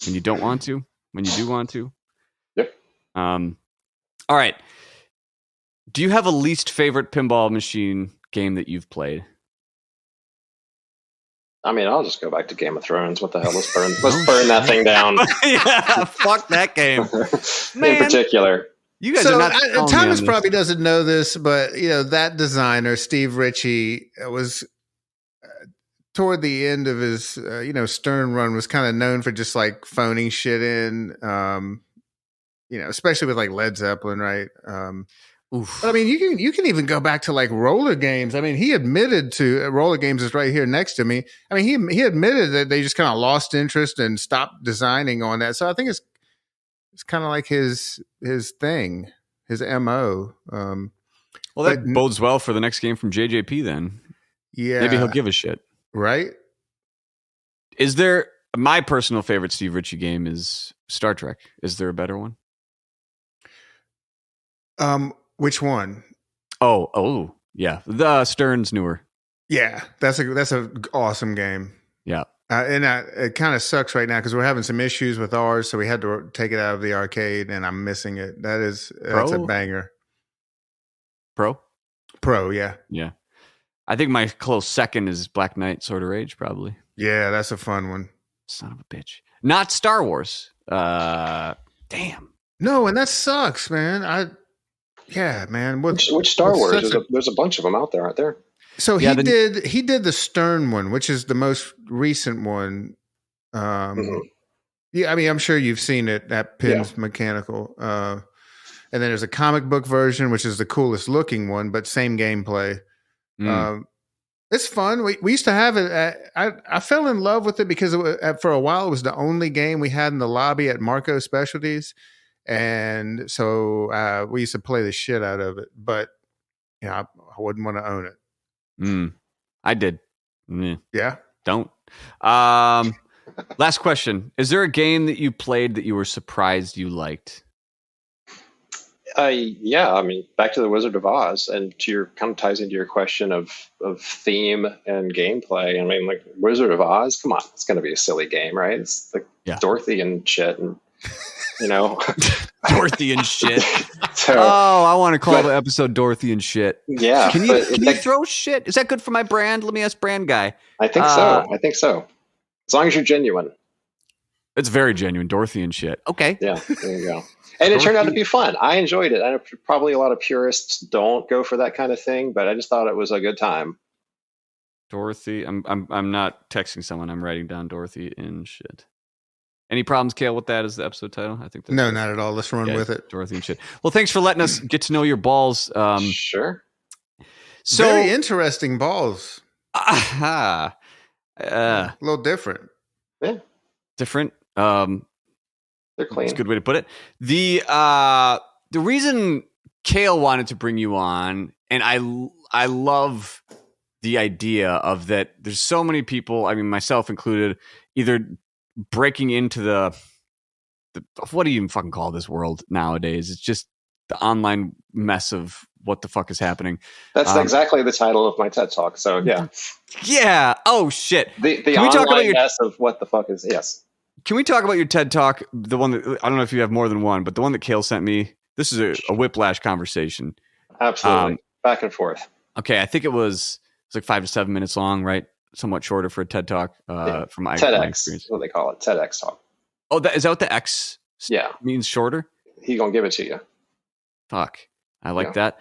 when you don't want to, when you do want to. Yep. All right. Do you have a least favorite pinball machine game that you've played? I mean, I'll just go back to Game of Thrones. What the hell? Let's burn that thing down. Yeah, fuck that game. In particular. You guys are not. Thomas probably doesn't know this, but that designer, Steve Ritchie, was toward the end of his Stern run was kind of known for just like phoning shit in. especially with like Led Zeppelin, right? Oof. But I mean, you can even go back to like roller games. I mean, he admitted to roller games is right here next to me. I mean, he admitted that they just kind of lost interest and stopped designing on that. So I think it's kind of like his thing, his MO. Well, that bodes well for the next game from JJP then. Yeah. Maybe he'll give a shit. Right? Is there my personal favorite Steve Ritchie game is Star Trek. Is there a better one? Which one? Oh, yeah. The Stern's newer. Yeah, that's a awesome game. Yeah. And it kind of sucks right now because we're having some issues with ours, so we had to take it out of the arcade, and I'm missing it. That's a banger. Pro, yeah. Yeah. I think my close second is Black Knight Sword of Rage, probably. Yeah, that's a fun one. Son of a bitch. Not Star Wars. Damn. No, and that sucks, man. Man. Which Star Wars? There's a bunch of them out there, aren't there? So he did the Stern one, which is the most recent one. Yeah, I mean, I'm sure you've seen it at Pins Mechanical. And then there's a comic book version, which is the coolest looking one, but same gameplay. It's fun. We used to have it. I fell in love with it because for a while it was the only game we had in the lobby at Marco Specialties, and so we used to play the shit out of it. But I wouldn't want to own it. I did. Yeah. Don't. Last question: is there a game that you played that you were surprised you liked? Yeah, I mean, back to the Wizard of Oz, and to your kind of ties into your question of theme and gameplay. I mean, like Wizard of Oz, come on, it's going to be a silly game, right? It's like Dorothy and shit, and Dorothy and shit. So, I want to call the episode Dorothy and shit. Yeah, can you throw shit? Is that good for my brand? Let me ask brand guy. I think so. As long as you're genuine. It's very genuine, Dorothy and shit. Okay. Yeah, there you go. And it turned out to be fun. I enjoyed it. I know probably a lot of purists don't go for that kind of thing, but I just thought it was a good time. Dorothy, I'm not texting someone. I'm writing down Dorothy and shit. Any problems, Cale, with that as the episode title? I think no, not at all. Let's run with it. Dorothy and shit. Well, thanks for letting us get to know your balls. Sure. So very interesting balls. A little different. Yeah. Different. They're clean. That's a good way to put it. The reason Cale wanted to bring you on, and I love the idea of that. There's so many people, I mean, myself included, either breaking into the what do you even fucking call this world nowadays? It's just the online mess of what the fuck is happening. That's exactly the title of my TED Talk. So yeah. Yeah. Oh shit. The online mess of what the fuck is. Yes. Can we talk about your TED Talk? The one that, I don't know if you have more than one, but the one that Cale sent me. This is a whiplash conversation. Absolutely. Back and forth. Okay. I think it's like 5 to 7 minutes long, right? Somewhat shorter for a TED Talk from my experience. What they call it. TEDx Talk. Oh, is that what the X means, shorter? He gonna give it to you. Fuck. I like that.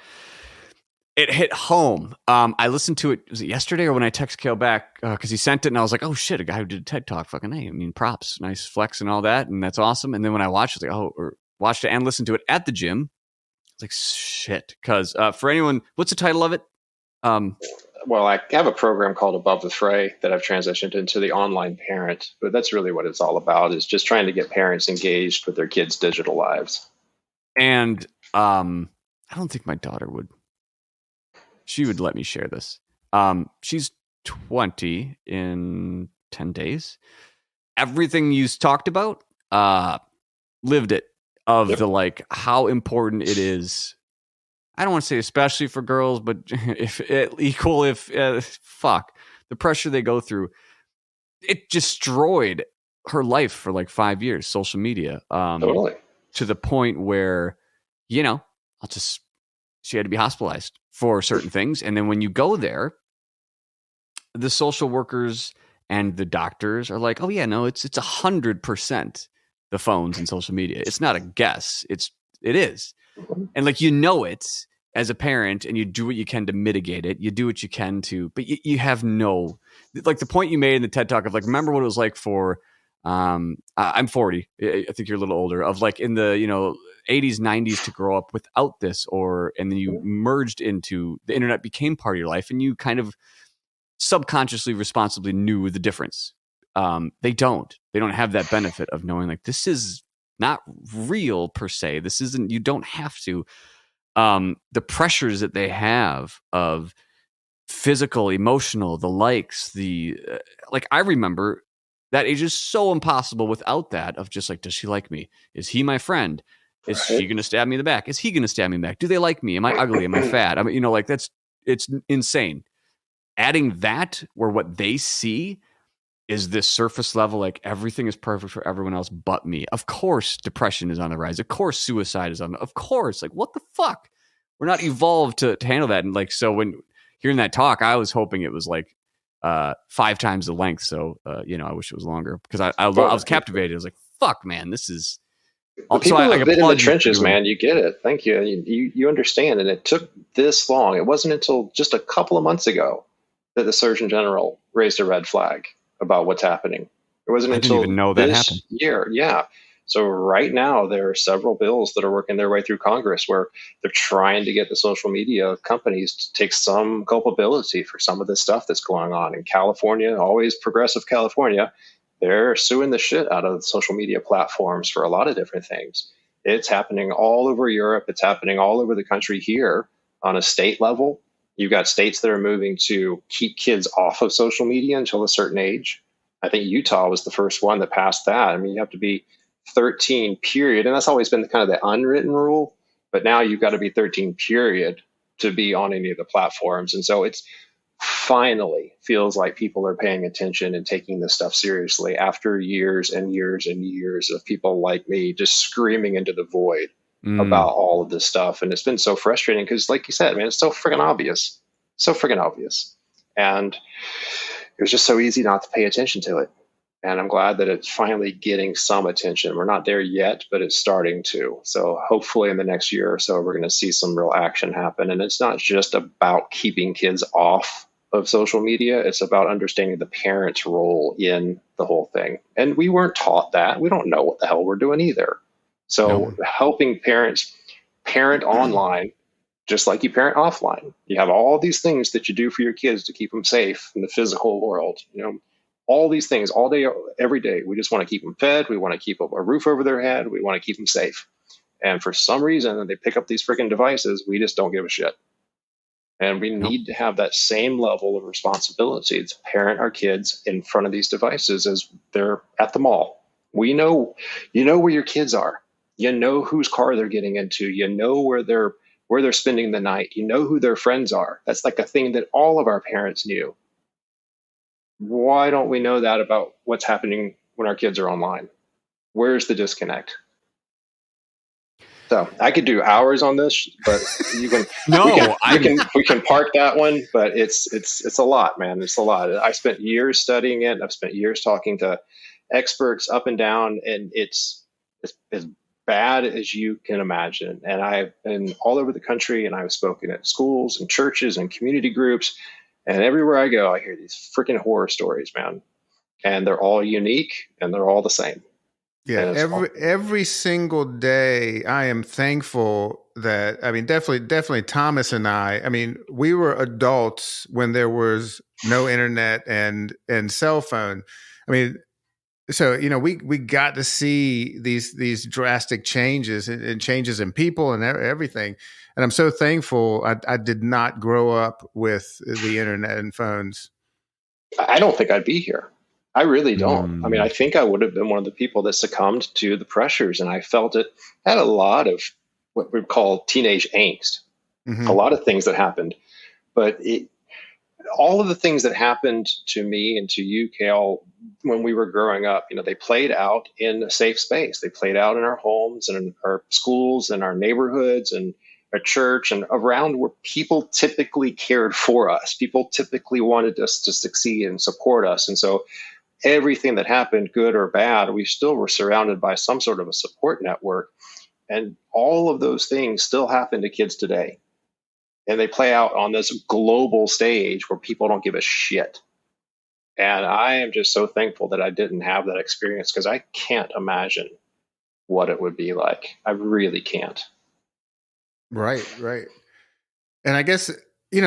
It hit home. I listened to it. Was it yesterday or when I texted Cale back? Because he sent it and I was like, oh shit, a guy who did a TED Talk. Fucking hey, I mean, props. Nice flex and all that. And that's awesome. And then when I watched it, watched it and listened to it at the gym, it's like shit. Because for anyone, what's the title of it? Well, I have a program called Above the Fray that I've transitioned into the online parent. But that's really what it's all about, is just trying to get parents engaged with their kids' digital lives. And I don't think my daughter would. She would let me share this. She's 20 in 10 days. Everything you talked about, lived it. The like how important it is. I don't want to say especially for girls, but if fuck the pressure they go through. It destroyed her life for like 5 years. Social media, totally. To the point where, she had to be hospitalized for certain things. And then when you go there, the social workers and the doctors are like, oh yeah, no, it's 100% the phones and social media. It's not a guess. It is. And like, it as a parent, and you do what you can to mitigate it. You do what you can to, but you have no, like the point you made in the TED Talk of like, remember what it was like for, I'm 40. I think you're a little older, of like in the, 80s, 90s to grow up without this, and then you merged into the internet, became part of your life, and you kind of subconsciously, responsibly knew the difference. They don't have that benefit of knowing like this is not real per se. This isn't, you don't have to. The pressures that they have of physical, emotional, the likes, like I remember that age is so impossible without that of just like, does she like me? Is he my friend? Is she going to stab me in the back? Is he going to stab me in the back? Do they like me? Am I ugly? Am I fat? I mean, like it's insane. Adding that where what they see is this surface level, like everything is perfect for everyone else but me. Of course, depression is on the rise. Of course, suicide is on. Of course, like what the fuck? We're not evolved to handle that. And like, so when hearing that talk, I was hoping it was like 5 times the length. So I wish it was longer because I was captivated. I was like, fuck, man, this is. The people who have been in the trenches, man, you get it. Thank you. You understand. And it took this long. It wasn't until just a couple of months ago that the Surgeon General raised a red flag about what's happening. It wasn't until even know that this happened. year. Yeah. So right now there are several bills that are working their way through Congress where they're trying to get the social media companies to take some culpability for some of this stuff that's going on in California. Always progressive California. They're suing the shit out of the social media platforms for a lot of different things. It's happening all over Europe. It's happening all over the country here on a state level. You've got states that are moving to keep kids off of social media until a certain age. I think Utah was the first one that passed that. I mean, you have to be 13 period. And that's always been kind of the unwritten rule. But now you've got to be 13 period to be on any of the platforms. And so it's finally feels like people are paying attention and taking this stuff seriously after years and years and years of people like me just screaming into the void about all of this stuff. And it's been so frustrating because, like you said, man, it's so freaking obvious. So freaking obvious. And it was just so easy not to pay attention to it. And I'm glad that it's finally getting some attention. We're not there yet, but it's starting to. So hopefully in the next year or so, we're going to see some real action happen. And it's not just about keeping kids off of social media. It's about understanding the parent's role in the whole thing. And we weren't taught that. We don't know what the hell we're doing either. So helping parents parent online, just like you parent offline. You have all these things that you do for your kids to keep them safe in the physical world. All these things all day, every day. We just want to keep them fed. We want to keep a roof over their head. We want to keep them safe. And for some reason, they pick up these freaking devices. We just don't give a shit. And we need to have that same level of responsibility to parent our kids in front of these devices as they're at the mall. We know, where your kids are. You know whose car they're getting into. You know where they're spending the night. You know who their friends are. That's like a thing that all of our parents knew. Why don't we know that about what's happening when our kids are online? Where's the disconnect? So I could do hours on this, but you can. we can park that one. But it's a lot, man. It's a lot. I spent years studying it. I've spent years talking to experts up and down, and it's as bad as you can imagine. And I've been all over the country, and I've spoken at schools and churches and community groups. And everywhere I go, I hear these freaking horror stories, man. And they're all unique and they're all the same. Yeah, every single day, I am thankful that, I mean, definitely Thomas and I mean, we were adults when there was no internet and cell phone. I mean, so, we got to see these drastic changes and changes in people and everything. And I'm so thankful I did not grow up with the internet and phones. I don't think I'd be here. I really don't. I mean, I think I would have been one of the people that succumbed to the pressures, and I felt it had a lot of what we call teenage angst, a lot of things that happened. But all of the things that happened to me and to you, Cale, when we were growing up, they played out in a safe space. They played out in our homes and in our schools and our neighborhoods and our church and around where people typically cared for us. People typically wanted us to succeed and support us. And so everything that happened, good or bad, we still were surrounded by some sort of a support network. And all of those things still happen to kids today. And they play out on this global stage where people don't give a shit. And I am just so thankful that I didn't have that experience, because I can't imagine what it would be like. I really can't. Right. And I guess,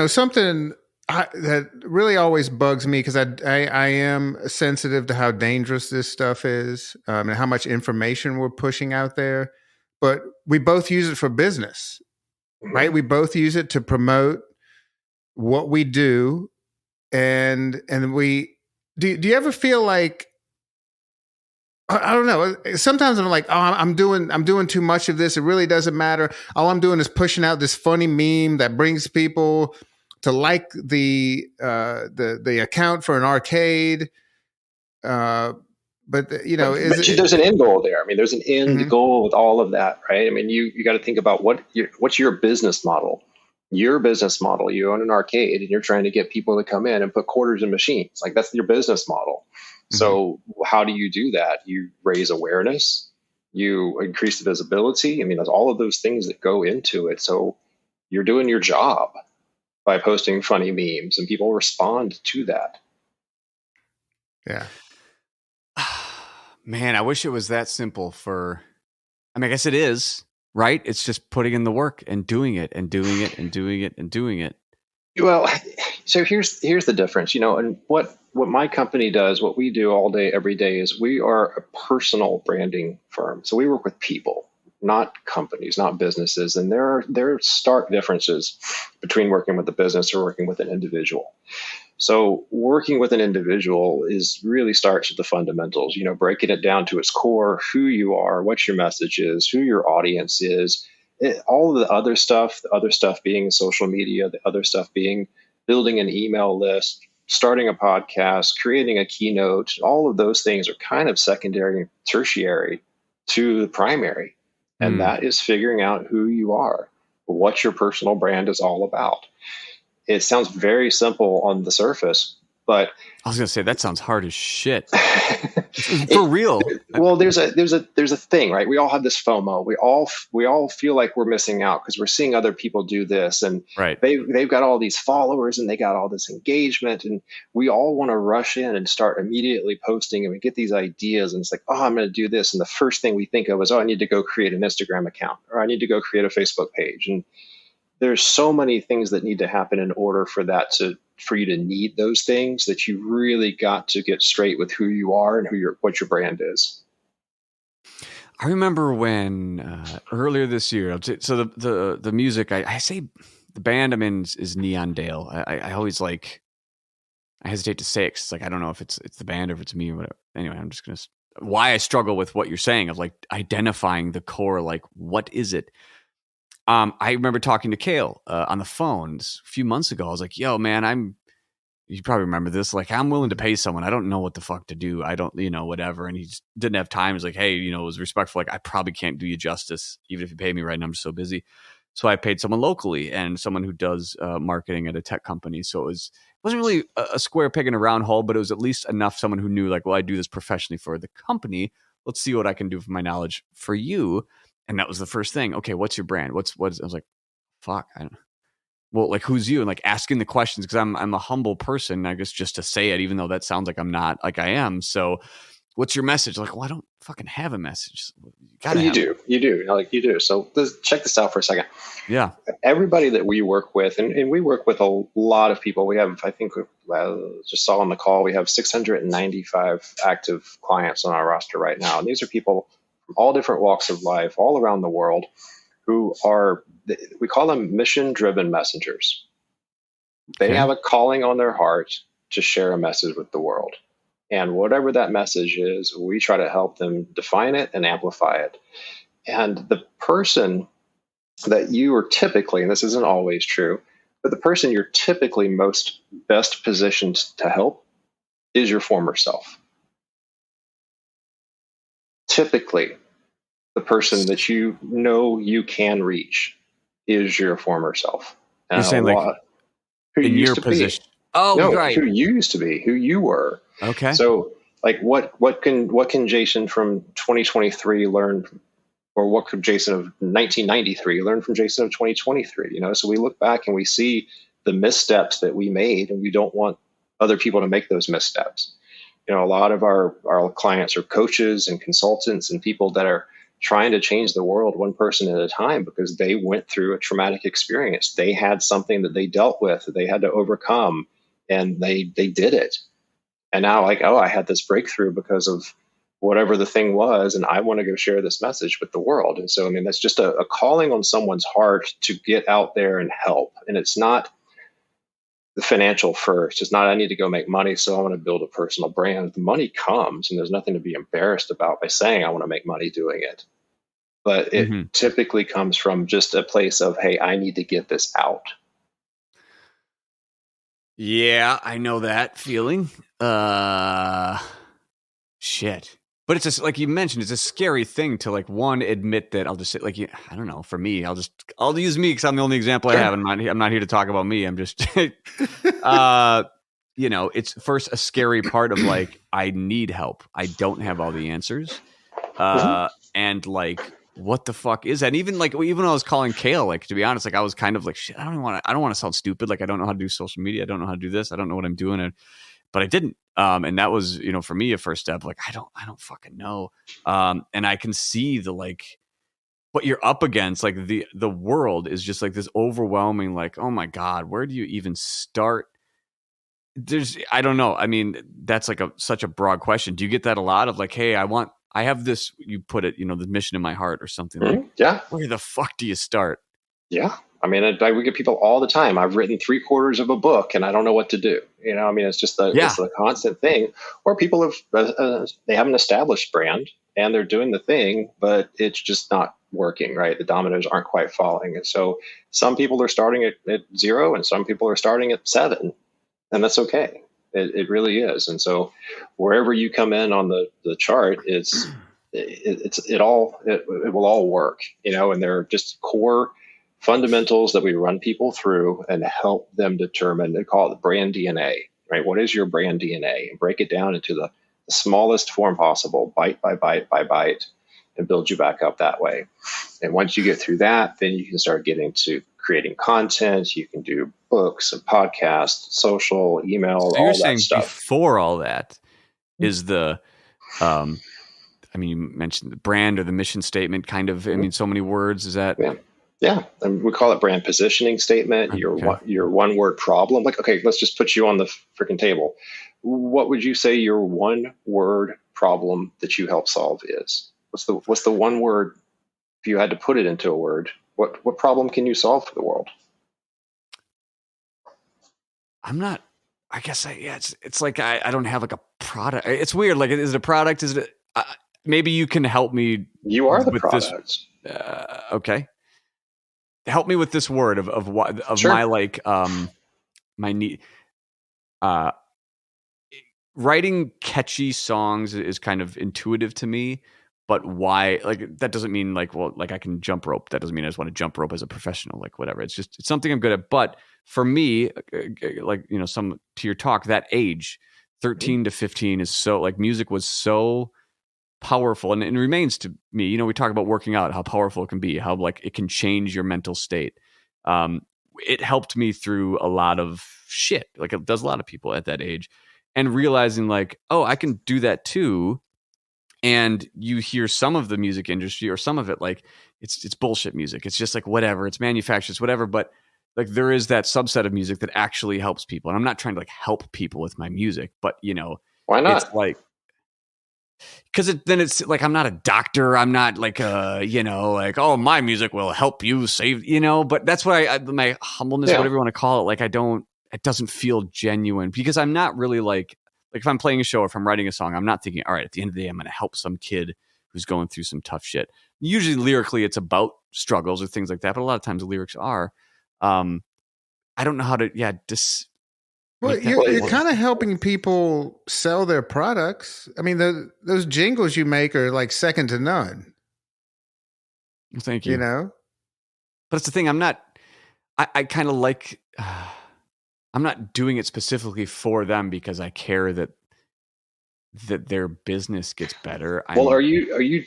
something that really always bugs me, because I am sensitive to how dangerous this stuff is, and how much information we're pushing out there. But we both use it for business, right? We both use it to promote what we do. And we do you ever feel like, I don't know, sometimes I'm like, oh, I'm doing too much of this. It really doesn't matter. All I'm doing is pushing out this funny meme that brings people to like the account for an arcade. But there's an end goal there. I mean, there's an end goal with all of that, right? I mean, you got to think about what's your business model. Your business model. You own an arcade, and you're trying to get people to come in and put quarters in machines. Like, that's your business model. So how do you do that? You raise awareness. You increase the visibility. I mean, there's all of those things that go into it. So you're doing your job by posting funny memes, and people respond to that. Yeah. Man, I wish it was that simple I guess it is, right? It's just putting in the work and doing it and doing it and doing it and doing it. Well, so here's the difference, and what my company does, what we do all day, every day, is we are a personal branding firm. So we work with people, not companies, not businesses. And there are stark differences between working with a business or working with an individual. So working with an individual really starts with the fundamentals, breaking it down to its core, who you are, what your message is, who your audience is, all of the other stuff being social media, the other stuff being building an email list, starting a podcast, creating a keynote. All of those things are kind of secondary and tertiary to the primary. And that is figuring out who you are, what your personal brand is all about. It sounds very simple on the surface, but I was going to say that sounds hard as shit. For real. Well, there's a thing, right? We all have this FOMO. We all feel like we're missing out because we're seeing other people do this, and right. They've got all these followers and they got all this engagement, and we all want to rush in and start immediately posting, and we get these ideas, and it's like, oh, I'm going to do this, and the first thing we think of is, oh, I need to go create an Instagram account, or I need to go create a Facebook page, and there's so many things that need to happen in order for you to need those things, that you really got to get straight with who you are and what your brand is. I remember when earlier this year, so the music, I say the band I'm in is Neon Dale. I always I hesitate to say it 'cause it's like, I don't know if it's the band or if it's me or whatever. Anyway, I'm just going to, why I struggle with what you're saying of identifying the core, what is it? I remember talking to Cale on the phone a few months ago. I was like, yo, man, you probably remember this. I'm willing to pay someone. I don't know what the fuck to do. I don't, whatever. And he just didn't have time. He's like, hey, it was respectful. I probably can't do you justice, even if you pay me right now. I'm just so busy. So I paid someone locally and someone who does marketing at a tech company. So it wasn't really a square peg in a round hole, but it was at least enough someone who knew I do this professionally for the company. Let's see what I can do with my knowledge for you. And that was the first thing. Okay, what's your brand? I was like, fuck, I don't know. Well, who's you? And asking the questions, because I'm a humble person, I guess, just to say it, even though that sounds like I'm not, I am. So what's your message? Well, I don't fucking have a message. You do. You do. So check this out for a second. Yeah. Everybody that we work with, and we work with a lot of people. We have, I think, just saw on the call, we have 695 active clients on our roster right now. And these are people from all different walks of life, all around the world, who we call them mission-driven messengers. They have a calling on their heart to share a message with the world. And whatever that message is, we try to help them define it and amplify it. And the person that you are typically, and this isn't always true, but the person you're typically best positioned to help is your former self. Typically, the person that you can reach is your former self. And you're saying who in your position. Oh, no, right. Who you used to be, who you were. Okay. So what can Jason from 2023 learn, or what could Jason of 1993 learn from Jason of 2023? So we look back and we see the missteps that we made, and we don't want other people to make those missteps. A lot of our clients are coaches and consultants and people that are trying to change the world one person at a time because they went through a traumatic experience. They had something that they dealt with that they had to overcome, and they did it. And now, like, oh, I had this breakthrough because of whatever the thing was, and I want to go share this message with the world. And so, I mean, that's just a calling on someone's heart to get out there and help. And it's not the financial first. It's not, I need to go make money, so I want to build a personal brand. The money comes, and there's nothing to be embarrassed about by saying I want to make money doing it. But it typically comes from just a place of, hey, I need to get this out. Yeah, I know that feeling. Shit. But it's just like you mentioned, it's a scary thing to like admit that. I'll just say, like, I don't know. For me, I'll use me because I'm the only example I have. I'm not here to talk about me. I'm just, it's first a scary part of like, I need help. I don't have all the answers. And like, what the fuck is that? And even when I was calling Cale, like, to be honest, like I was kind of like, shit, I don't want to sound stupid. Like, I don't know how to do social media. I don't know how to do this. I don't know what I'm doing. But I didn't. And that was, for me, a first step. Like, I don't fucking know. And I can see what you're up against. Like the world is just like this overwhelming, like, oh my God, where do you even start? I don't know. I mean, that's like such a broad question. Do you get that a lot of like, hey, I have this, you put it, the mission in my heart or something like, yeah. Where the fuck do you start? Yeah. I mean, we get people all the time. I've written 3/4 of a book and I don't know what to do. I mean, it's just it's the constant thing. Or people have, they have an established brand and they're doing the thing, but it's just not working, right? The dominoes aren't quite falling. And so some people are starting at 0 and some people are starting at 7, and that's okay. It really is. And so wherever you come in on the chart, it will all work, and they're just core fundamentals that we run people through and help them determine. They call it the brand DNA, right? What is your brand DNA? And break it down into the smallest form possible, bite by bite by bite, and build you back up that way. And once you get through that, then you can start getting to creating content. You can do books and podcasts, social, email, so all you're that saying stuff. Before all that is the, I mean, you mentioned the brand or the mission statement, kind of. I mean, so many words. Is that? Yeah, and we call it brand positioning statement. Okay. Your one word problem. Like, okay, let's just put you on the freaking table. What would you say your one word problem that you help solve is? What's the one word, if you had to put it into a word? What problem can you solve for the world? I guess it's like I don't have like a product. It's weird. Like, is it a product? Is it? Maybe you can help me. You are the product. Okay. Help me with this word of what of sure. My need. Writing catchy songs is kind of intuitive to me, but why? Like, that doesn't mean like I can jump rope. That doesn't mean I just want to jump rope as a professional. Like, whatever. It's something I'm good at. But for me, like, some to your talk, that age, 13 to 15 is so, like, music was so powerful, and it remains to me. We talk about working out, how powerful it can be, how like it can change your mental state. It helped me through a lot of shit, like it does a lot of people at that age, and realizing like, oh, I can do that too. And you hear some of the music industry or some of it, like it's bullshit music. It's just like whatever, it's manufactured, it's whatever. But like there is that subset of music that actually helps people. And I'm not trying to like help people with my music, but why not? It's like, because then it's like, I'm not a doctor. I'm not like like, oh, my music will help you save, but that's what my humbleness, whatever you want to call it. Like, it doesn't feel genuine because I'm not really like if I'm playing a show or if I'm writing a song, I'm not thinking, all right, at the end of the day, I'm going to help some kid who's going through some tough shit. Usually lyrically it's about struggles or things like that. But a lot of times the lyrics are, I don't know how to, well, you're kind of helping people sell their products. I mean, those jingles you make are like second to none. Thank you. But it's the thing. I kind of like, I'm not doing it specifically for them because I care that their business gets better. Well, are you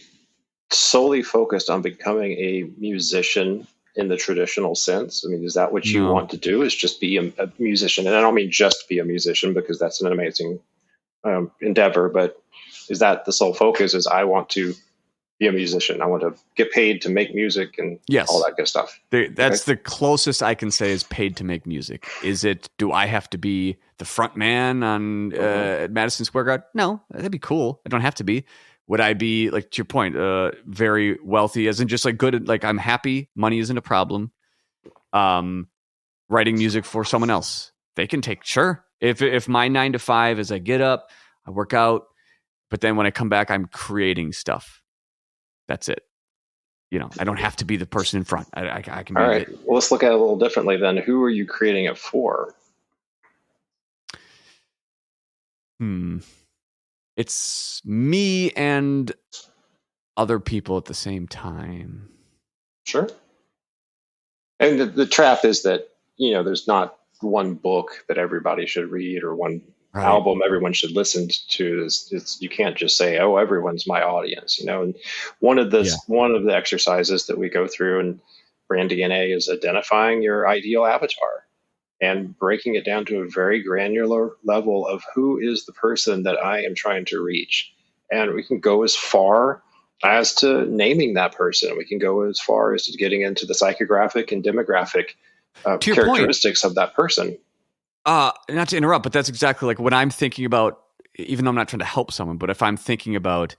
solely focused on becoming a musician in the traditional sense? I mean, is that what you want to do, is just be a musician? And I don't mean just be a musician, because that's an amazing endeavor, but is that the sole focus, is I want to be a musician. I want to get paid to make music and Yes. all that good stuff. That's the closest I can say is paid to make music. Is it, do I have to be the front man on at Madison Square Garden? No, that'd be cool. I don't have to be. Would I be, like, to your point, very wealthy, as in just like good at, like, I'm happy, money isn't a problem. Writing music for someone else, they can take, sure. If my 9 to 5 is I get up, I work out, but then when I come back, I'm creating stuff. That's it. You know, I don't have to be the person in front. I can be. All right. Well, let's look at it a little differently then. Who are you creating it for? It's me and other people at the same time. Sure. And the trap is that, you know, there's not one book that everybody should read or one album everyone should listen to. It's you can't just say, oh, everyone's my audience, you know. And one of the exercises that we go through in Brand DNA is identifying your ideal avatar and breaking it down to a very granular level of who is the person that I am trying to reach. And we can go as far as to naming that person. We can go as far as to getting into the psychographic and demographic characteristics of that person. Not to interrupt, but that's exactly like what I'm thinking about, even though I'm not trying to help someone, but if I'm thinking about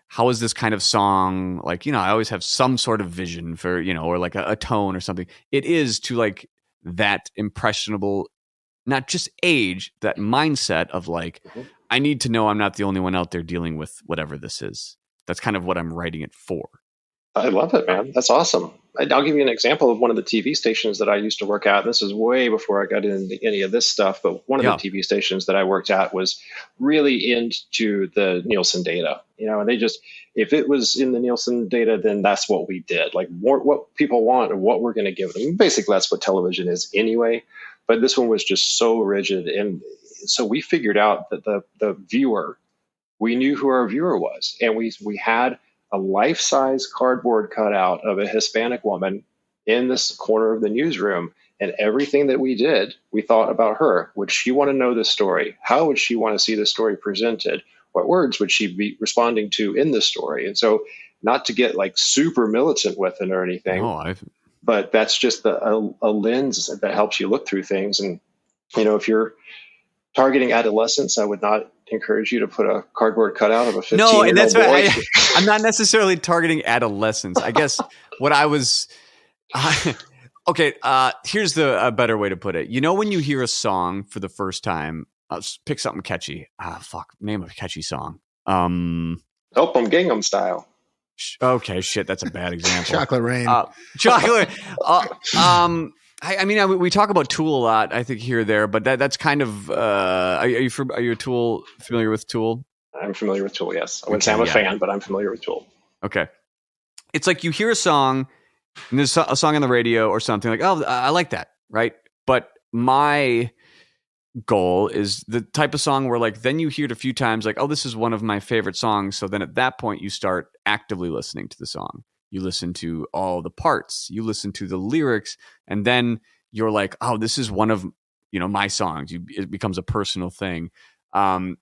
how is this kind of song, like, you know, I always have some sort of vision for, you know, or like a tone or something. It is to like that impressionable, not just age, that mindset of like, I need to know I'm not the only one out there dealing with whatever this is. That's kind of what I'm writing it for. I love it, man. That's awesome. I'll give you an example of one of the TV stations that I used to work at. This is way before I got into any of this stuff, but one of the TV stations that I worked at was really into the Nielsen data. You know, and they just, if it was in the Nielsen data, then that's what we did. Like what people want and what we're going to give them. Basically, that's what television is anyway. But this one was just so rigid. And so we figured out that the viewer, we knew who our viewer was. And we had a life-size cardboard cutout of a Hispanic woman in this corner of the newsroom. And everything that we did, we thought about her. Would she want to know this story? How would she want to see the story presented? What words would she be responding to in the story? And so, not to get like super militant with it or anything, but that's just a lens that helps you look through things. And, you know, if you're targeting adolescents, I would not encourage you to put a cardboard cutout of a 15-year-old boy. No, and that's why I'm not necessarily targeting adolescents. I guess what I was okay. Here's a better way to put it. You know, when you hear a song for the first time, pick something catchy. Name of a catchy song. Help 'em Gangnam Style. Okay, shit, that's a bad example. Chocolate Rain. Chocolate. I mean, we talk about Tool a lot, I think, here or there, but that's kind of. Are you familiar with Tool? I'm familiar with Tool. Yes, I wouldn't say I'm a fan, but I'm familiar with Tool. Okay, it's like you hear a song, and there's a song on the radio or something like, oh, I like that, right? But my goal is the type of song where, like, then you hear it a few times, like, oh, this is one of my favorite songs. So then at that point, you start actively listening to the song. You listen to all the parts, you listen to the lyrics, and then you're like, oh, this is one of, you know, my songs. It becomes a personal thing. And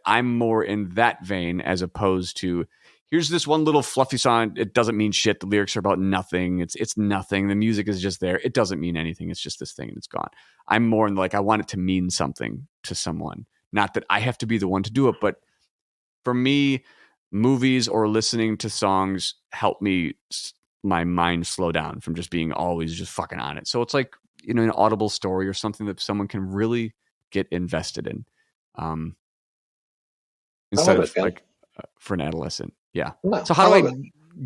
I'm more in that vein as opposed to, here's this one little fluffy song. It doesn't mean shit. The lyrics are about nothing. It's nothing. The music is just there. It doesn't mean anything. It's just this thing and it's gone. I'm more in like, I want it to mean something to someone. Not that I have to be the one to do it, but for me, movies or listening to songs help my mind slow down from just being always just fucking on it. So it's like, you know, an audible story or something that someone can really get invested in. Instead of like for an adolescent. Yeah. No, so how do I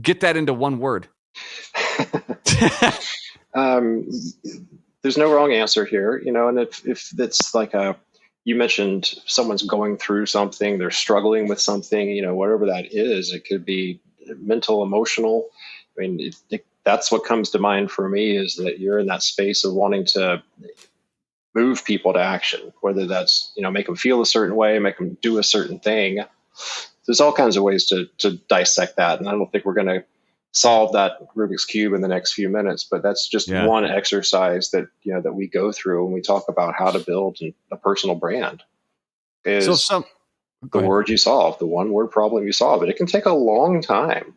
get that into one word? There's no wrong answer here, you know, and if it's like you mentioned someone's going through something, they're struggling with something, you know, whatever that is, it could be mental, emotional. I mean, that's what comes to mind for me is that you're in that space of wanting to move people to action, whether that's, you know, make them feel a certain way, make them do a certain thing. There's all kinds of ways to dissect that. And I don't think we're going to solve that Rubik's Cube in the next few minutes, but that's just one exercise that, you know, that we go through when we talk about how to build a personal brand is the word you solve, the one word problem you solve. And it can take a long time.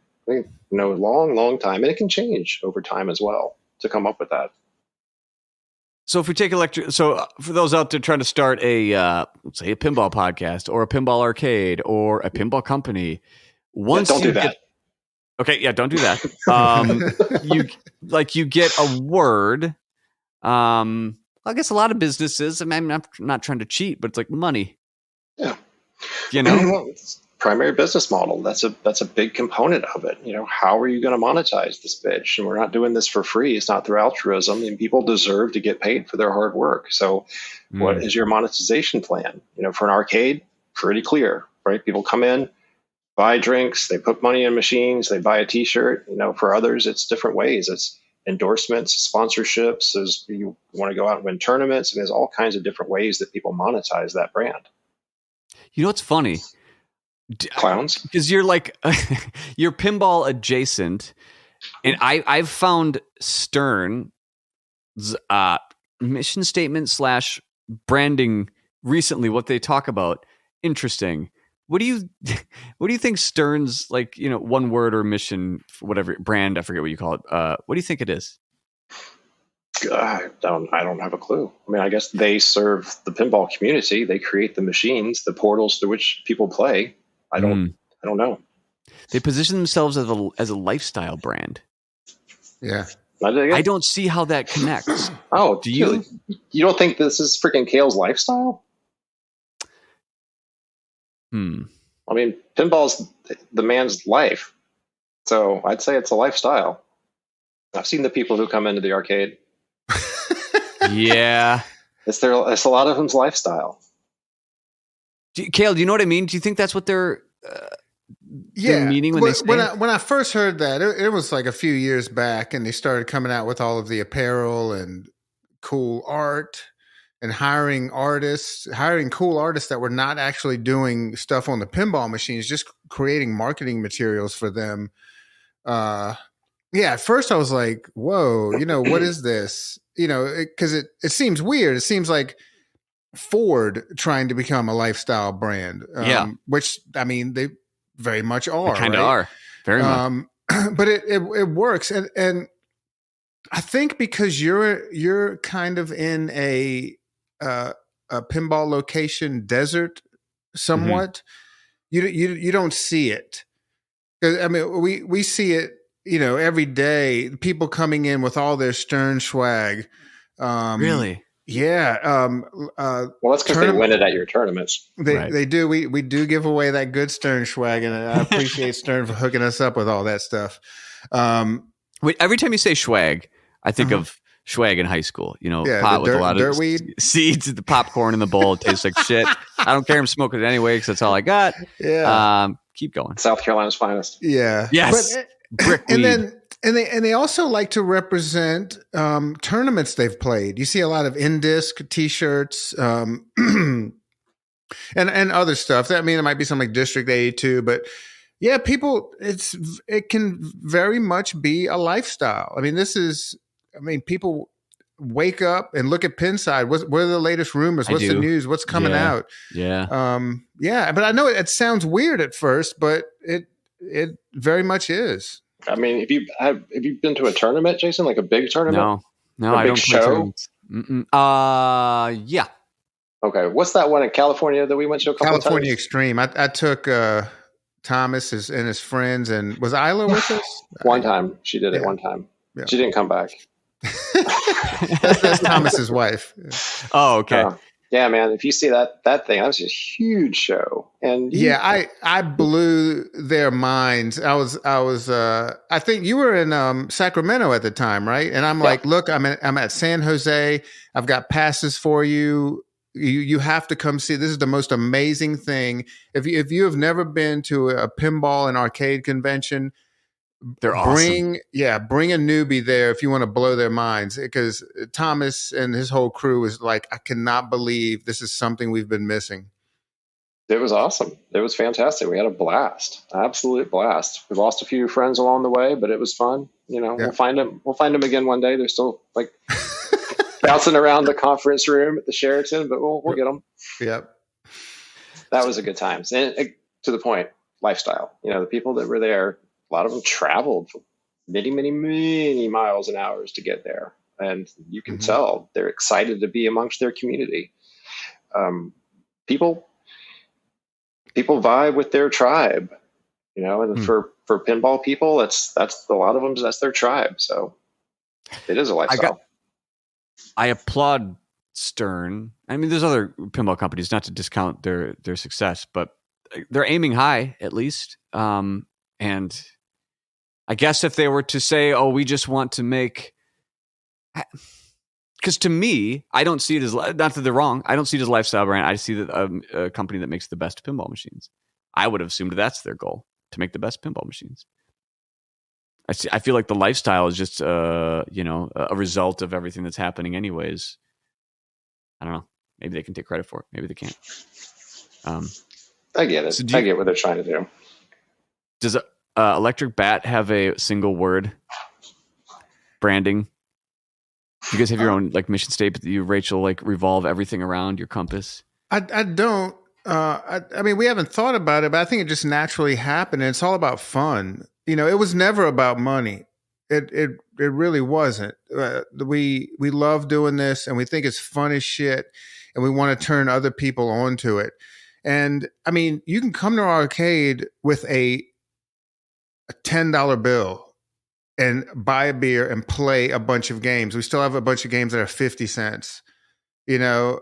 long time, and it can change over time as well to come up with that. So if we take for those out there trying to start let's say a pinball podcast or a pinball arcade or a pinball company, don't do that. Okay, yeah, don't do that. You get a word. I guess a lot of businesses. I mean, I'm not trying to cheat, but it's like money. Yeah, It's primary business model. That's a big component of it. How are you going to monetize this bitch? And we're not doing this for free. It's not through altruism. And people deserve to get paid for their hard work. So, what is your monetization plan? For an arcade, pretty clear, right? People come in, buy drinks, they put money in machines, they buy a T-shirt. For others, it's different ways. It's endorsements, sponsorships. You want to go out and win tournaments, and there's all kinds of different ways that people monetize that brand. What's funny? Clowns, because you're like you're pinball adjacent, and I've found Stern's mission statement / branding recently, what they talk about, interesting. What do you think Stern's one word or mission, whatever brand, I forget what you call it. What do you think it is? I don't have a clue. I mean, I guess they serve the pinball community. They create the machines, the portals through which people play. I don't know. They position themselves as a lifestyle brand. Yeah. I don't see how that connects. Oh, do you? You don't think this is freaking Cale's lifestyle? I mean, pinball's the man's life. So I'd say it's a lifestyle. I've seen the people who come into the arcade. Yeah. It's a lot of them's lifestyle. Cale, do you know what I mean? Do you think that's what they're meaning when they say when I first heard that, it was like a few years back, and they started coming out with all of the apparel and cool art and hiring cool artists that were not actually doing stuff on the pinball machines, just creating marketing materials for them. At first I was like, whoa, what is this? Because it seems weird. It seems like Ford trying to become a lifestyle brand. Which, I mean, they very much are. Kind of are. Very much. But it works. And I think because you're kind of in a pinball location desert somewhat, you don't see it. I mean, we see it, every day, people coming in with all their Stern swag. Really? Yeah. Well, that's because they win it at your tournaments. They do. We do give away that good Stern swag, and I appreciate Stern for hooking us up with all that stuff. Wait, every time you say swag, I think of swag in high school. Pot with a lot of seeds, the popcorn in the bowl. It tastes like shit. I don't care. I'm smoking it anyway because that's all I got. Yeah. Keep going. South Carolina's finest. Yeah. Yes. Brick weed. And they also like to represent tournaments they've played. You see a lot of in-disc T-shirts and other stuff. I mean, it might be something like District 82, but yeah, it can very much be a lifestyle. I mean, people wake up and look at Pinside. What are the latest rumors? What's the news? What's coming out? Yeah. But I know it sounds weird at first, but it very much is. I mean, have you been to a tournament, Jason? Like a big tournament? No, I don't play tournaments. Yeah. Okay, what's that one in California that we went to a couple California times? Extreme. I took Thomas and his friends, and was Isla with us? One time, she did it. One time, she didn't come back. That's Thomas's wife. Oh, okay. Yeah, man. If you see that thing, that was a huge show, and I blew their minds. I think you were in Sacramento at the time, right? And I'm like, look, I'm at San Jose. I've got passes for you. You have to come see. This is the most amazing thing. If you have never been to a pinball and arcade convention, they're awesome. Bring a newbie there if you want to blow their minds, because Thomas and his whole crew is like, I cannot believe this is something we've been missing. It was awesome. It was fantastic. We had a blast, absolute blast. We lost a few friends along the way, but it was fun. We'll find them. We'll find them again one day. They're still like bouncing around the conference room at the Sheraton, but we'll get them. Yep. That was a good time. And to the point, lifestyle. The people that were there, a lot of them traveled many, many, many miles and hours to get there. And you can tell they're excited to be amongst their community. People vibe with their tribe, and for pinball people, that's a lot of them, that's their tribe. So it is a lifestyle. I applaud Stern. I mean, there's other pinball companies, not to discount their success, but they're aiming high at least. And I guess if they were to say, "Oh, we just want to make," because to me, I don't see it as, not that they're wrong, I don't see it as a lifestyle brand. I see that a company that makes the best pinball machines. I would have assumed that's their goal, to make the best pinball machines. I feel like the lifestyle is just a result of everything that's happening anyways. I don't know. Maybe they can take credit for it. Maybe they can't. I get it. I get what they're trying to do. Does Electric Bat have a single word branding? Do you guys have your own like mission statement that you, Rachel, like revolve everything around your compass? I don't. I mean, we haven't thought about it, but I think it just naturally happened. And it's all about fun. It was never about money. It really wasn't. We love doing this, and we think it's fun as shit, and we want to turn other people onto it. And I mean, you can come to our arcade with a $10 bill and buy a beer and play a bunch of games. We still have a bunch of games that are 50 cents. So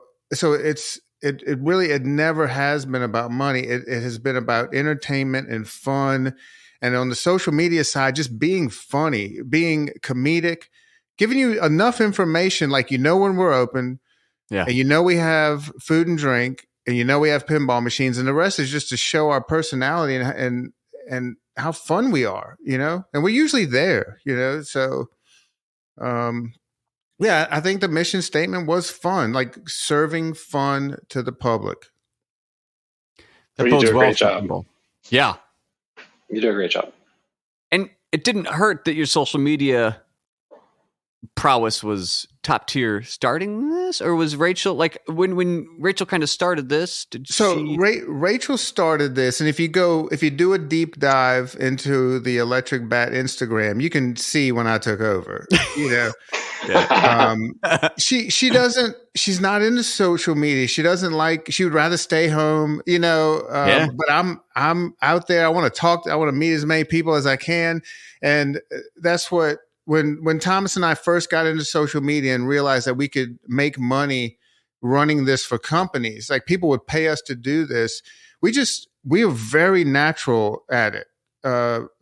it really never has been about money. It has been about entertainment and fun. And on the social media side, just being funny, being comedic, giving you enough information, like when we're open, and we have food and drink, and we have pinball machines, and the rest is just to show our personality and how fun we are, and we're usually there, So, I think the mission statement was fun, like serving fun to the public. That you do bodes a well great for job. pinball. Yeah. You do a great job. And it didn't hurt that your social media prowess was top tier starting this, or was Rachel, like when Rachel kind of started this? Rachel started this, and if you do a deep dive into the Electric Bat Instagram, you can see when I took over. She's not into social media. She would rather stay home, but I'm out there. I want to talk. I want to meet as many people as I can. And that's what, when Thomas and I first got into social media and realized that we could make money running this for companies, like people would pay us to do this. We were very natural at it.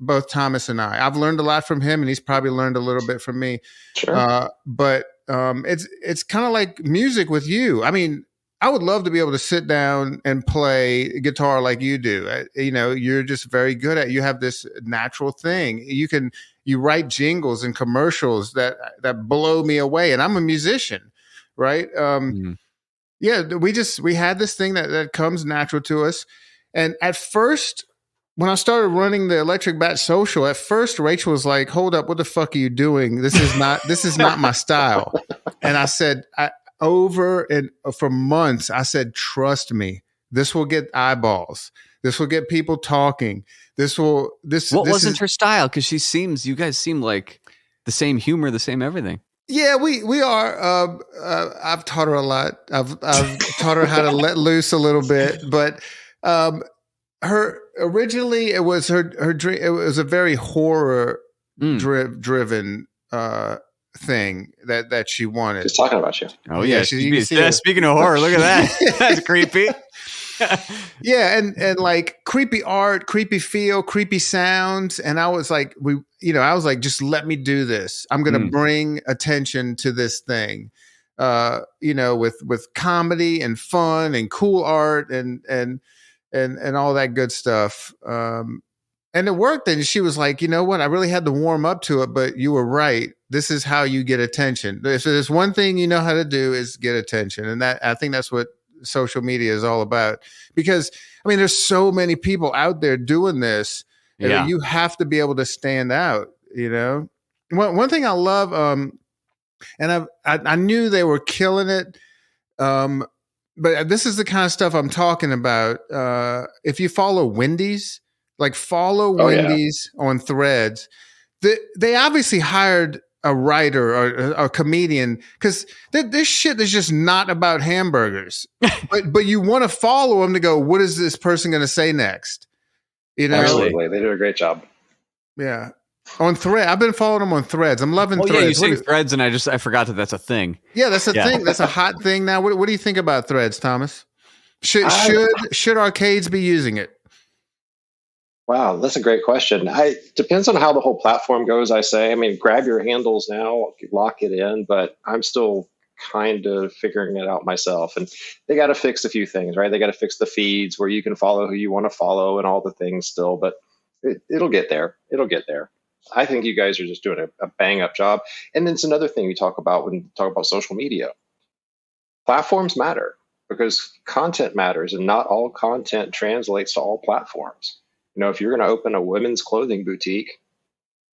Both Thomas and I. I've learned a lot from him, and he's probably learned a little bit from me. Sure. But it's kind of like music with you. I mean, I would love to be able to sit down and play guitar like you do. You're just very good at it. You have this natural thing. You write jingles and commercials that blow me away, and I'm a musician, right? Yeah, we had this thing that comes natural to us. And at first, when I started running the Electric Bat Social, at first Rachel was like, "Hold up, what the fuck are you doing? This is not my style." And I said, for months, I said, "Trust me, this will get eyeballs. This will get people talking. What wasn't her style? Because you guys seem like the same humor, the same everything. Yeah, we are. I've taught her a lot. I've taught her how to let loose a little bit, but her originally it was her dream. It was a very horror driven thing that she wanted. She's talking about you. Oh yeah, speaking of horror, look at that. That's creepy. Yeah, and like creepy art, creepy feel, creepy sounds, and I was like, just let me do this. I'm going to bring attention to this thing, with comedy and fun and cool art and all that good stuff. And it worked. And she was like, you know what? I really had to warm up to it, but you were right. This is how you get attention. If there's one thing you know how to do is get attention, and I think that's what social media is all about, because there's so many people out there doing this. Yeah. You have to be able to stand out. One thing I love, and I knew they were killing it, but this is the kind of stuff I'm talking about. If you follow Wendy's, Like follow Oh, yeah. Wendy's on Threads. They obviously hired a writer or a comedian because this shit is just not about hamburgers. but you want to follow them to go, what is this person going to say next? You know, Absolutely. They do a great job. yeah. On Thread, I've been following them on Threads. I'm loving Oh Threads. yeah, you say Threads, and I forgot that that's a thing. Yeah, that's a thing. That's a hot thing now. What do you think about Threads, Thomas? Should arcades be using it? Wow, that's a great question. Depends on how the whole platform goes, I say. I mean, grab your handles now, lock it in, but I'm still kind of figuring it out myself. And they got to fix a few things, right? They got to fix the feeds where you can follow who you want to follow and all the things still, but it'll get there. It'll get there. I think you guys are just doing a bang up job. And it's another thing we talk about when we talk about social media. Platforms matter because content matters, and not all content translates to all platforms. You know, if you're going to open a women's clothing boutique,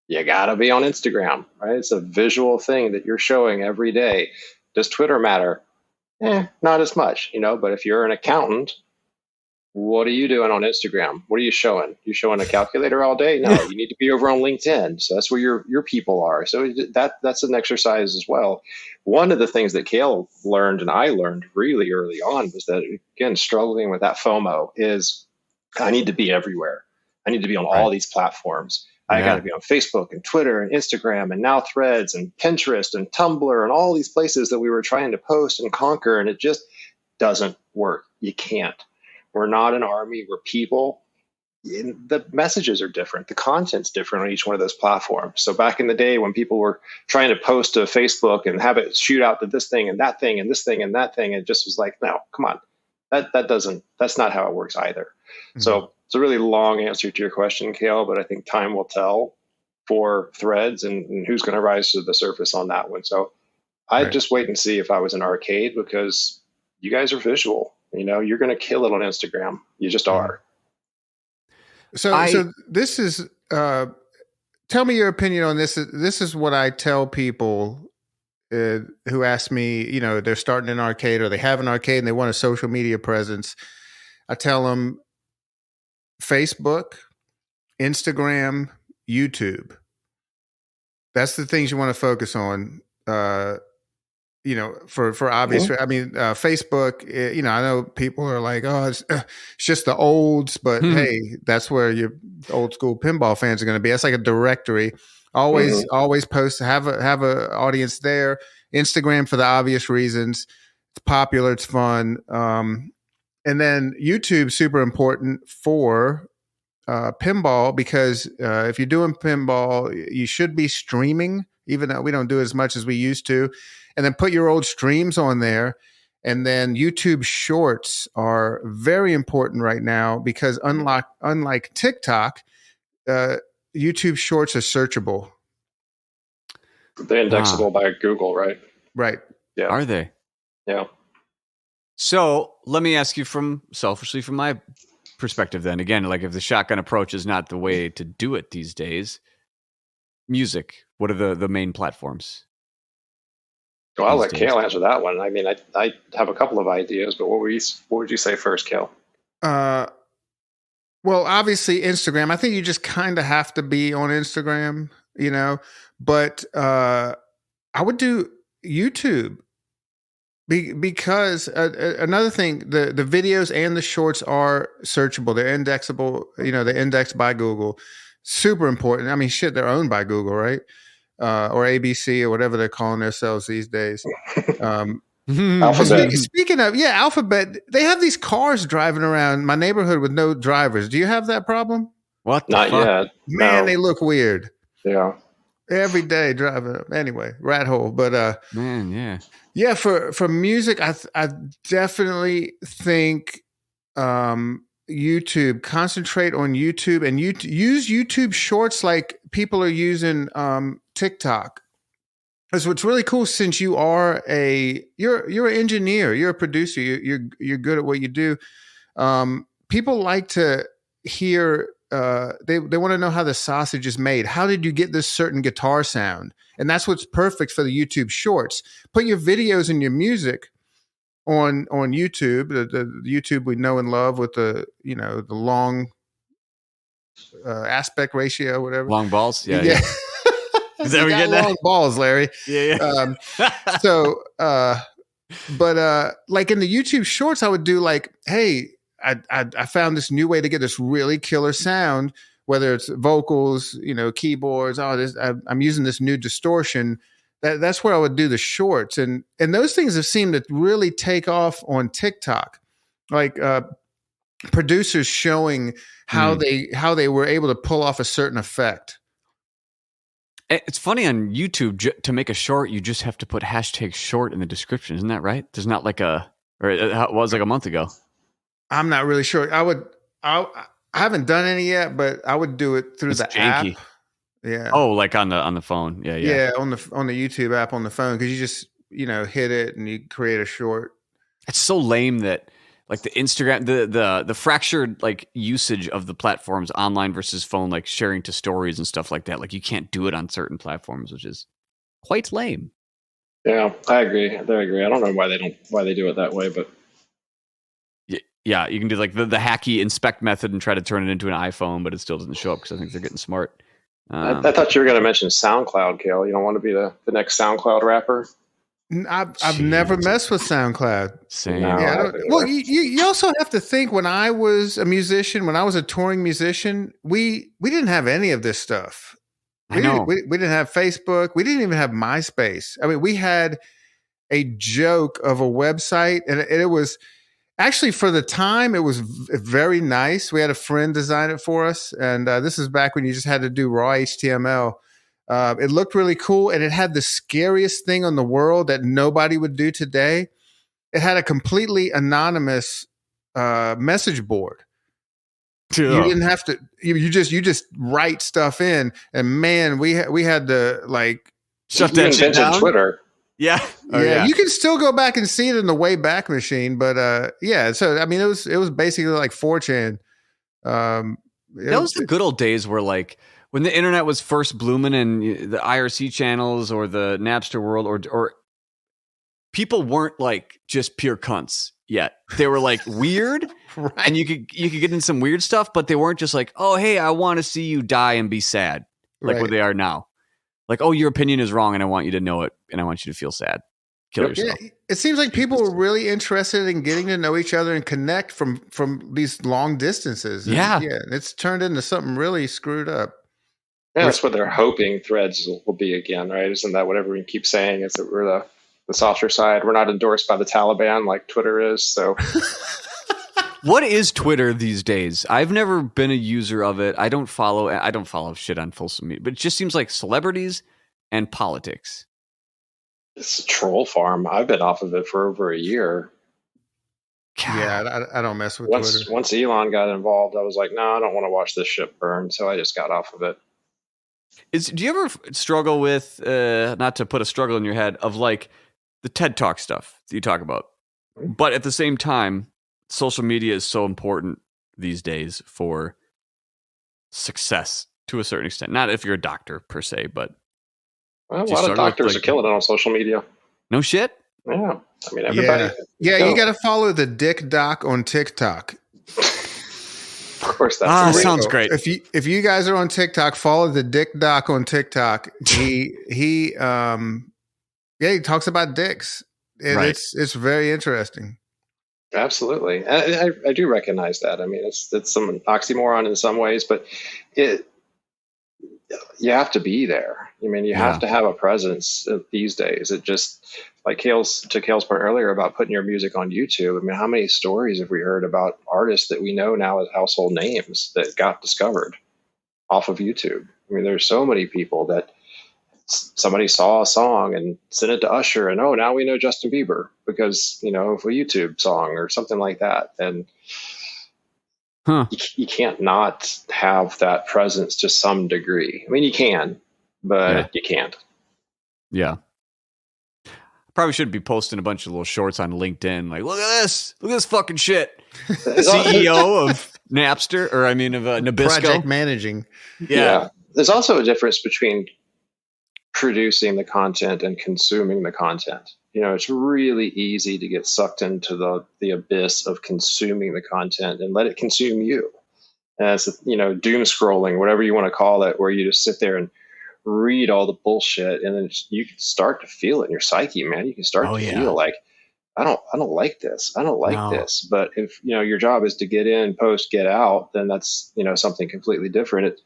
you got to be on Instagram, right? It's a visual thing that you're showing every day. Does Twitter matter? Not as much, you know, but if you're an accountant, what are you doing on Instagram? What are you showing? You showing a calculator all day? No, you need to be over on LinkedIn. So that's where your people are. So that's an exercise as well. One of the things that Cale learned and I learned really early on was that, again, struggling with that FOMO is I need to be everywhere. I need to be on all these platforms. I got to be on Facebook and Twitter and Instagram and now Threads and Pinterest and Tumblr and all these places that we were trying to post and conquer. And it just doesn't work. You can't. We're not an army. We're people. The messages are different. The content's different on each one of those platforms. So back in the day when people were trying to post to Facebook and have it shoot out to this thing and that thing and this thing and that thing, it just was like, no, come on. That's not how it works either. Mm-hmm. So it's a really long answer to your question, Cale, but I think time will tell for Threads and who's going to rise to the surface on that one. So I'd just wait and see if I was an arcade, because you guys are visual. You know, you're going to kill it on Instagram. You just are. So this is, tell me your opinion on this. This is what I tell people who ask me, you know, they're starting an arcade or they have an arcade and they want a social media presence. I tell them Facebook, Instagram, YouTube. That's the things you want to focus on. You know, for obvious, I mean, Facebook, you know, I know people are like, oh, it's just the olds, but hey, that's where your old school pinball fans are going to be. That's like a directory. Always post, have a audience there. Instagram for the obvious reasons. It's popular. It's fun. And then YouTube, super important for pinball, because if you're doing pinball, you should be streaming, even though we don't do as much as we used to. And then put your old streams on there. And then YouTube Shorts are very important right now because unlike TikTok, YouTube Shorts are searchable. They're indexable by Google, right? Right. Yeah. Are they? Yeah. So let me ask you selfishly from my perspective then. Again, like if the shotgun approach is not the way to do it these days, music, what are the main platforms? Well, I'll let Cale answer that one. I mean, I have a couple of ideas, but what would you say first, Cale? Well, obviously Instagram. I think you just kind of have to be on Instagram, you know, but I would do YouTube because another thing, the videos and the shorts are searchable. They're indexable, you know, they're indexed by Google. Super important. I mean, shit, they're owned by Google, right? Or ABC or whatever they're calling themselves these days. Alphabet. Speaking of, Alphabet, they have these cars driving around my neighborhood with no drivers. Do you have that problem? What? Not yet. Man, No. they look weird. Yeah. Every day driving up. Anyway, rat hole. But Man, yeah. yeah, for music, I definitely think YouTube, concentrate on YouTube and use YouTube Shorts like people are using TikTok. That's what's really cool, since you are you're an engineer, you're a producer, you're good at what you do. People like to hear they want to know how the sausage is made. How did you get this certain guitar sound? And that's what's perfect for the YouTube Shorts. Put your videos and your music on YouTube, the YouTube we know and love with the long aspect ratio, whatever. Long balls. Yeah. Yeah. Is that what You you're got getting at? long balls, Larry. Yeah. So, but like in the YouTube shorts, I would do like, hey, I found this new way to get this really killer sound, whether it's vocals, keyboards. I'm using this new distortion. That's where I would do the shorts, and those things have seemed to really take off on TikTok, like producers showing how they were able to pull off a certain effect. It's funny on YouTube to make a short, you just have to put hashtag short in the description. Isn't that right? There's not like or it was like a month ago. I'm not really sure. I haven't done any yet, but I would do it through the janky. app. Yeah. Oh, like on the phone. Yeah. Yeah, on the YouTube app on the phone, because you just hit it and you create a short. It's so lame that like the Instagram, the fractured like usage of the platforms online versus phone, like sharing to stories and stuff like that. Like you can't do it on certain platforms, which is quite lame. Yeah, I agree. I don't know why they do it that way, but yeah, you can do like the hacky inspect method and try to turn it into an iPhone, but it still doesn't show up because I think they're getting smart. I thought you were going to mention SoundCloud, Cale. You don't want to be the next SoundCloud rapper? I've never messed with SoundCloud. Same. No, Yeah, well, you also have to think, when I was a musician, when I was a touring musician, we didn't have any of this stuff. We didn't have Facebook. We didn't even have MySpace. I mean, we had a joke of a website, and it was actually, for the time, it was very nice. We had a friend design it for us, and this is back when you just had to do raw HTML. It looked really cool, and it had the scariest thing on the world that nobody would do today. It had a completely anonymous message board. Yeah. You didn't have to. You just write stuff in, and man, we had to like shut that shit down. Twitter. Yeah. Yeah, you can still go back and see it in the Wayback Machine, but yeah. So I mean, it was basically like 4chan. That was the good old days where like when the internet was first blooming and the IRC channels or the Napster world or people weren't like just pure cunts yet. They were like weird, right. And you could get in some weird stuff, but they weren't just like, oh hey, I want to see you die and be sad, like what they are now. Like, oh, your opinion is wrong, and I want you to know it, and I want you to feel sad. Kill yourself. Yeah, it seems like people were really interested in getting to know each other and connect from these long distances. Yeah. It's turned into something really screwed up. Yeah, that's what they're hoping Threads will be again, right? Isn't that what everyone keeps saying? Is that we're the softer side? We're not endorsed by the Taliban like Twitter is. So, what is Twitter these days? I've never been a user of it. I don't follow shit on social media, but it just seems like celebrities and politics. It's a troll farm. I've been off of it for over a year. God. Yeah, I don't mess with Twitter. Once Elon got involved, I was like, no, I don't want to watch this shit burn. So I just got off of it. Do you ever struggle with, not to put a struggle in your head, of like the TED Talk stuff that you talk about, but at the same time, social media is so important these days for success to a certain extent. Not if you're a doctor per se, but a lot of doctors are killing it on social media. No shit. Yeah, I mean everybody. Yeah, you got to follow the Dick Doc on TikTok. Of course, that's sounds great. If you guys are on TikTok, follow the Dick Doc on TikTok. He talks about dicks, and right. It's very interesting. Absolutely, I do recognize that. I mean, it's some oxymoron in some ways, but you have to be there. I mean, you have to have a presence these days. It just, like Cale's point earlier about putting your music on YouTube. I mean, how many stories have we heard about artists that we know now as household names that got discovered off of YouTube? I mean, there's so many people that somebody saw a song and sent it to Usher, and now we know Justin Bieber because, of a YouTube song or something like that. And you can't not have that presence to some degree. I mean, you can, but you can't. Yeah. Probably should be posting a bunch of little shorts on LinkedIn. Like, look at this fucking shit. CEO of Napster, or of Nabisco. Project managing. Yeah. There's also a difference between producing the content and consuming the content. It's really easy to get sucked into the abyss of consuming the content and let it consume you. And it's, doom scrolling, whatever you want to call it, where you just sit there and read all the bullshit, and then you can start to feel it in your psyche, man. You can start Oh, to yeah. feel like, I don't like this. I don't like No. this. But if, your job is to get in, post, get out, then that's, something completely different.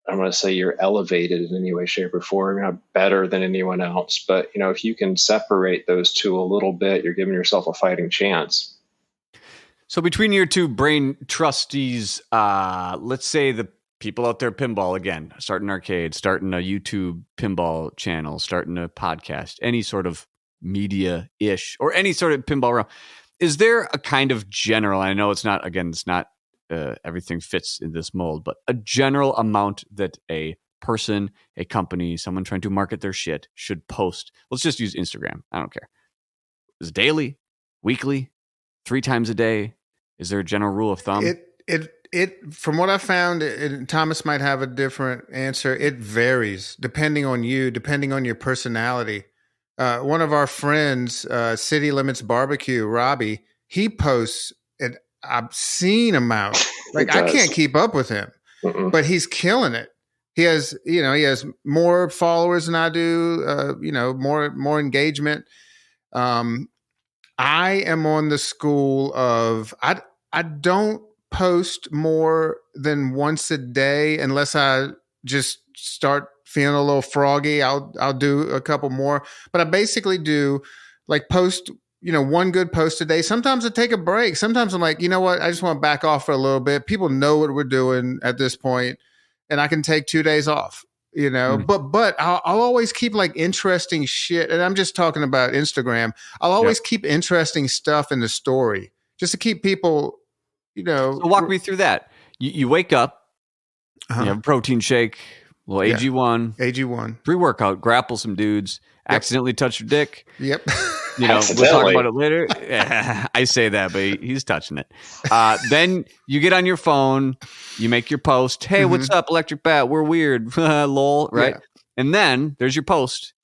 I'm going to say you're elevated in any way, shape, or form. You're not better than anyone else. But, if you can separate those two a little bit, you're giving yourself a fighting chance. So between your two brain trustees, let's say the people out there, pinball again, starting arcade, starting a YouTube pinball channel, starting a podcast, any sort of media-ish or any sort of pinball realm. Is there a kind of general, I know it's not everything fits in this mold, but a general amount that a person, a company, someone trying to market their shit should post? Let's just use Instagram. I don't care. Is it daily, weekly, 3 times a day? Is there a general rule of thumb? It from what I found, and Thomas might have a different answer. It varies depending on you, depending on your personality. One of our friends, City Limits Barbecue, Robbie, he posts an obscene amount. Like I can't keep up with him, but he's killing it. He has more followers than I do. More engagement. I am on the school of I don't post more than once a day unless I just start feeling a little froggy. I'll do a couple more, but I basically do like post, one good post a day. Sometimes I take a break. Sometimes I'm like, you know what? I just want to back off for a little bit. People know what we're doing at this point, and I can take 2 days off. But I'll always keep like interesting shit. And I'm just talking about Instagram. I'll always keep interesting stuff in the story just to keep people, So walk me through that. You wake up, you have a protein shake, a little AG1, pre-workout, grapple some dudes, accidentally touch your dick. Yep. We'll talk about it later. I say that, but he's touching it. Then you get on your phone, you make your post. Hey, what's up, Electric Bat? We're weird. Lol, right? Yeah. And then there's your post.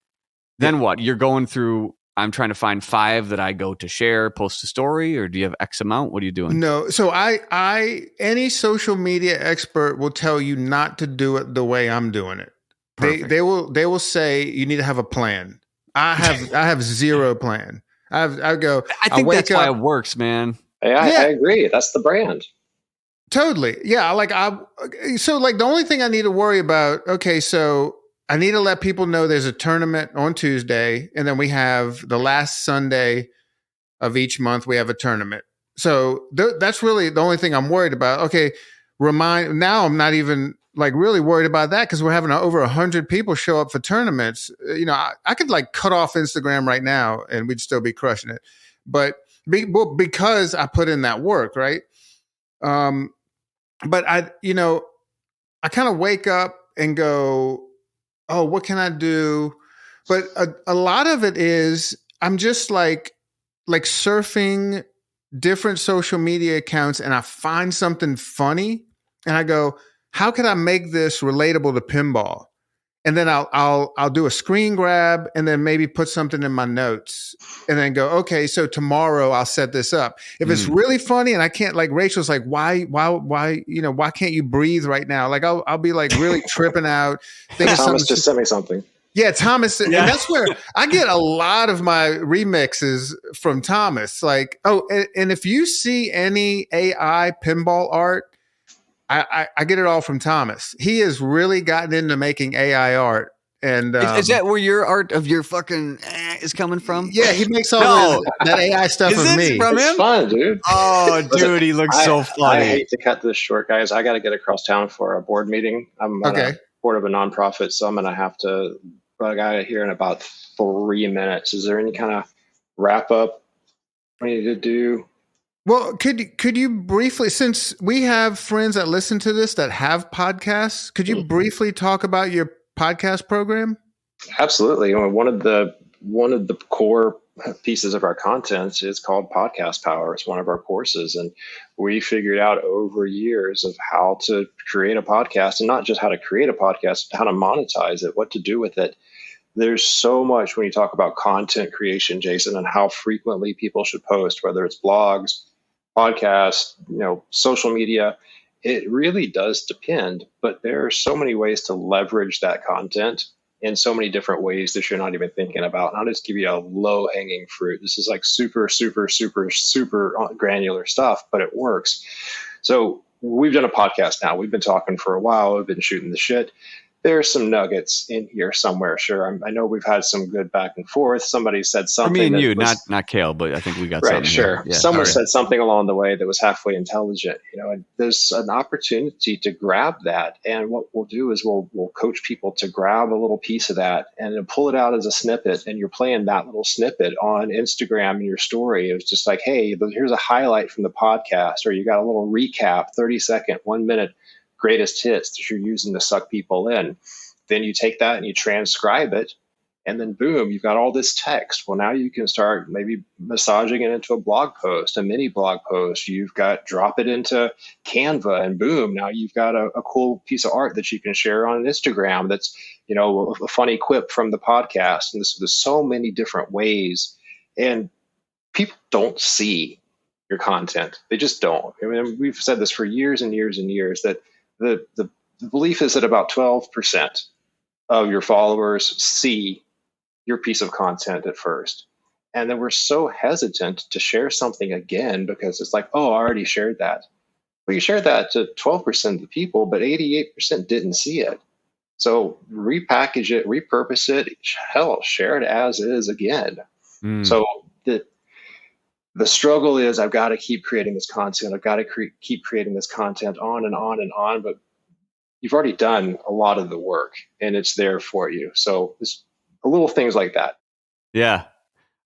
Then what? You're going through, I'm trying to find 5 that I go to share, post a story, or do you have X amount? What are you doing? No. So any social media expert will tell you not to do it the way I'm doing it. They will say you need to have a plan. I have zero plan. I think that's why it works, man. I agree. That's the brand. Totally. Yeah. So the only thing I need to worry about. Okay. So I need to let people know there's a tournament on Tuesday, and then we have the last Sunday of each month. We have a tournament. So that's really the only thing I'm worried about. Okay. Now I'm not even really worried about that because we're having over 100 people show up for tournaments. I could cut off Instagram right now and we'd still be crushing it. But because I put in that work, right? But I kind of wake up and go, oh, what can I do? But a lot of it is I'm just like surfing different social media accounts, and I find something funny and I go, how can I make this relatable to pinball? And then I'll do a screen grab and then maybe put something in my notes and then go, okay, so tomorrow I'll set this up. If it's really funny and I can't, Rachel's like, why can't you breathe right now? I'll be really tripping out. Thomas just sent me something. Yeah, Thomas. And that's where I get a lot of my remixes from Thomas. And if you see any AI pinball art, I get it all from Thomas. He has really gotten into making AI art. And is that where your art of your fucking is coming from? Yeah, he makes all that AI stuff of me. From him? It's fun, dude. Oh, dude, he looks so funny. I hate to cut this short, guys. I got to get across town for a board meeting. I'm on a board of a nonprofit, so I'm going to have to bug out of here in about 3 minutes. Is there any kind of wrap up we need to do? Well, could you briefly, since we have friends that listen to this that have podcasts, could you briefly talk about your podcast program? Absolutely. One of the core pieces of our content is called Podcast Power. It's one of our courses, and we figured out over years of how to create a podcast, and not just how to create a podcast, how to monetize it, what to do with it. There's so much when you talk about content creation, Jason, and how frequently people should post, whether it's blogs, podcasts, social media. It really does depend, but there are so many ways to leverage that content in so many different ways that you're not even thinking about. And I'll just give you a low hanging fruit. This is like super, super, super, super granular stuff, but it works. So we've done a podcast now. We've been talking for a while. We've been shooting the shit. There's some nuggets in here somewhere. Sure. I know we've had some good back and forth. Somebody said something. For me and you, not Cale, but I think we got something. Right, sure. Yeah. Someone said something along the way that was halfway intelligent. And there's an opportunity to grab that. And what we'll do is we'll coach people to grab a little piece of that and then pull it out as a snippet. And you're playing that little snippet on Instagram in your story. It was just like, hey, here's a highlight from the podcast, or you got a little recap, 30-second, 1 minute greatest hits that you're using to suck people in. Then you take that and you transcribe it, and then boom, you've got all this text. Well, now you can start maybe massaging it into a blog post, a mini blog post. You've got drop it into Canva, and boom, now you've got a cool piece of art that you can share on Instagram. That's a funny quip from the podcast. And there's so many different ways, and people don't see your content. They just don't. I mean, we've said this for years and years and years that the belief is that about 12% of your followers see your piece of content at first. And then we're so hesitant to share something again because it's like, oh, I already shared that. Well, you shared that to 12% of the people, but 88% didn't see it. So repackage it, repurpose it, hell, share it as is again. So the struggle is I've got to keep creating this content. I've got to keep creating this content on and on and on. But you've already done a lot of the work and it's there for you. So it's little things like that. Yeah.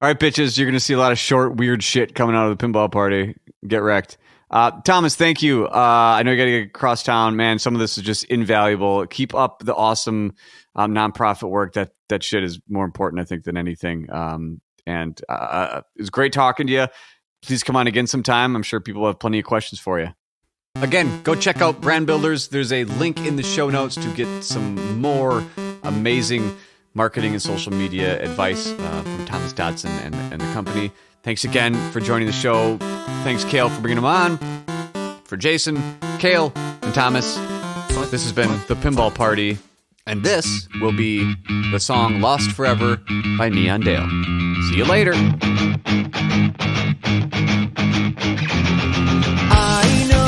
All right, bitches. You're going to see a lot of short, weird shit coming out of the pinball party. Get wrecked. Thomas, thank you. I know you got to get across town, man. Some of this is just invaluable. Keep up the awesome nonprofit work. That shit is more important, I think, than anything. And it was great talking to you. Please come on again sometime. I'm sure people have plenty of questions for you. Again, go check out Brand Builders. There's a link in the show notes to get some more amazing marketing and social media advice from Thomas Dodson and the company. Thanks again for joining the show. Thanks, Cale, for bringing him on. For Jason, Cale, and Thomas, this has been The Pinball Party. And this will be the song Lost Forever by Neon Dale. See you later. I know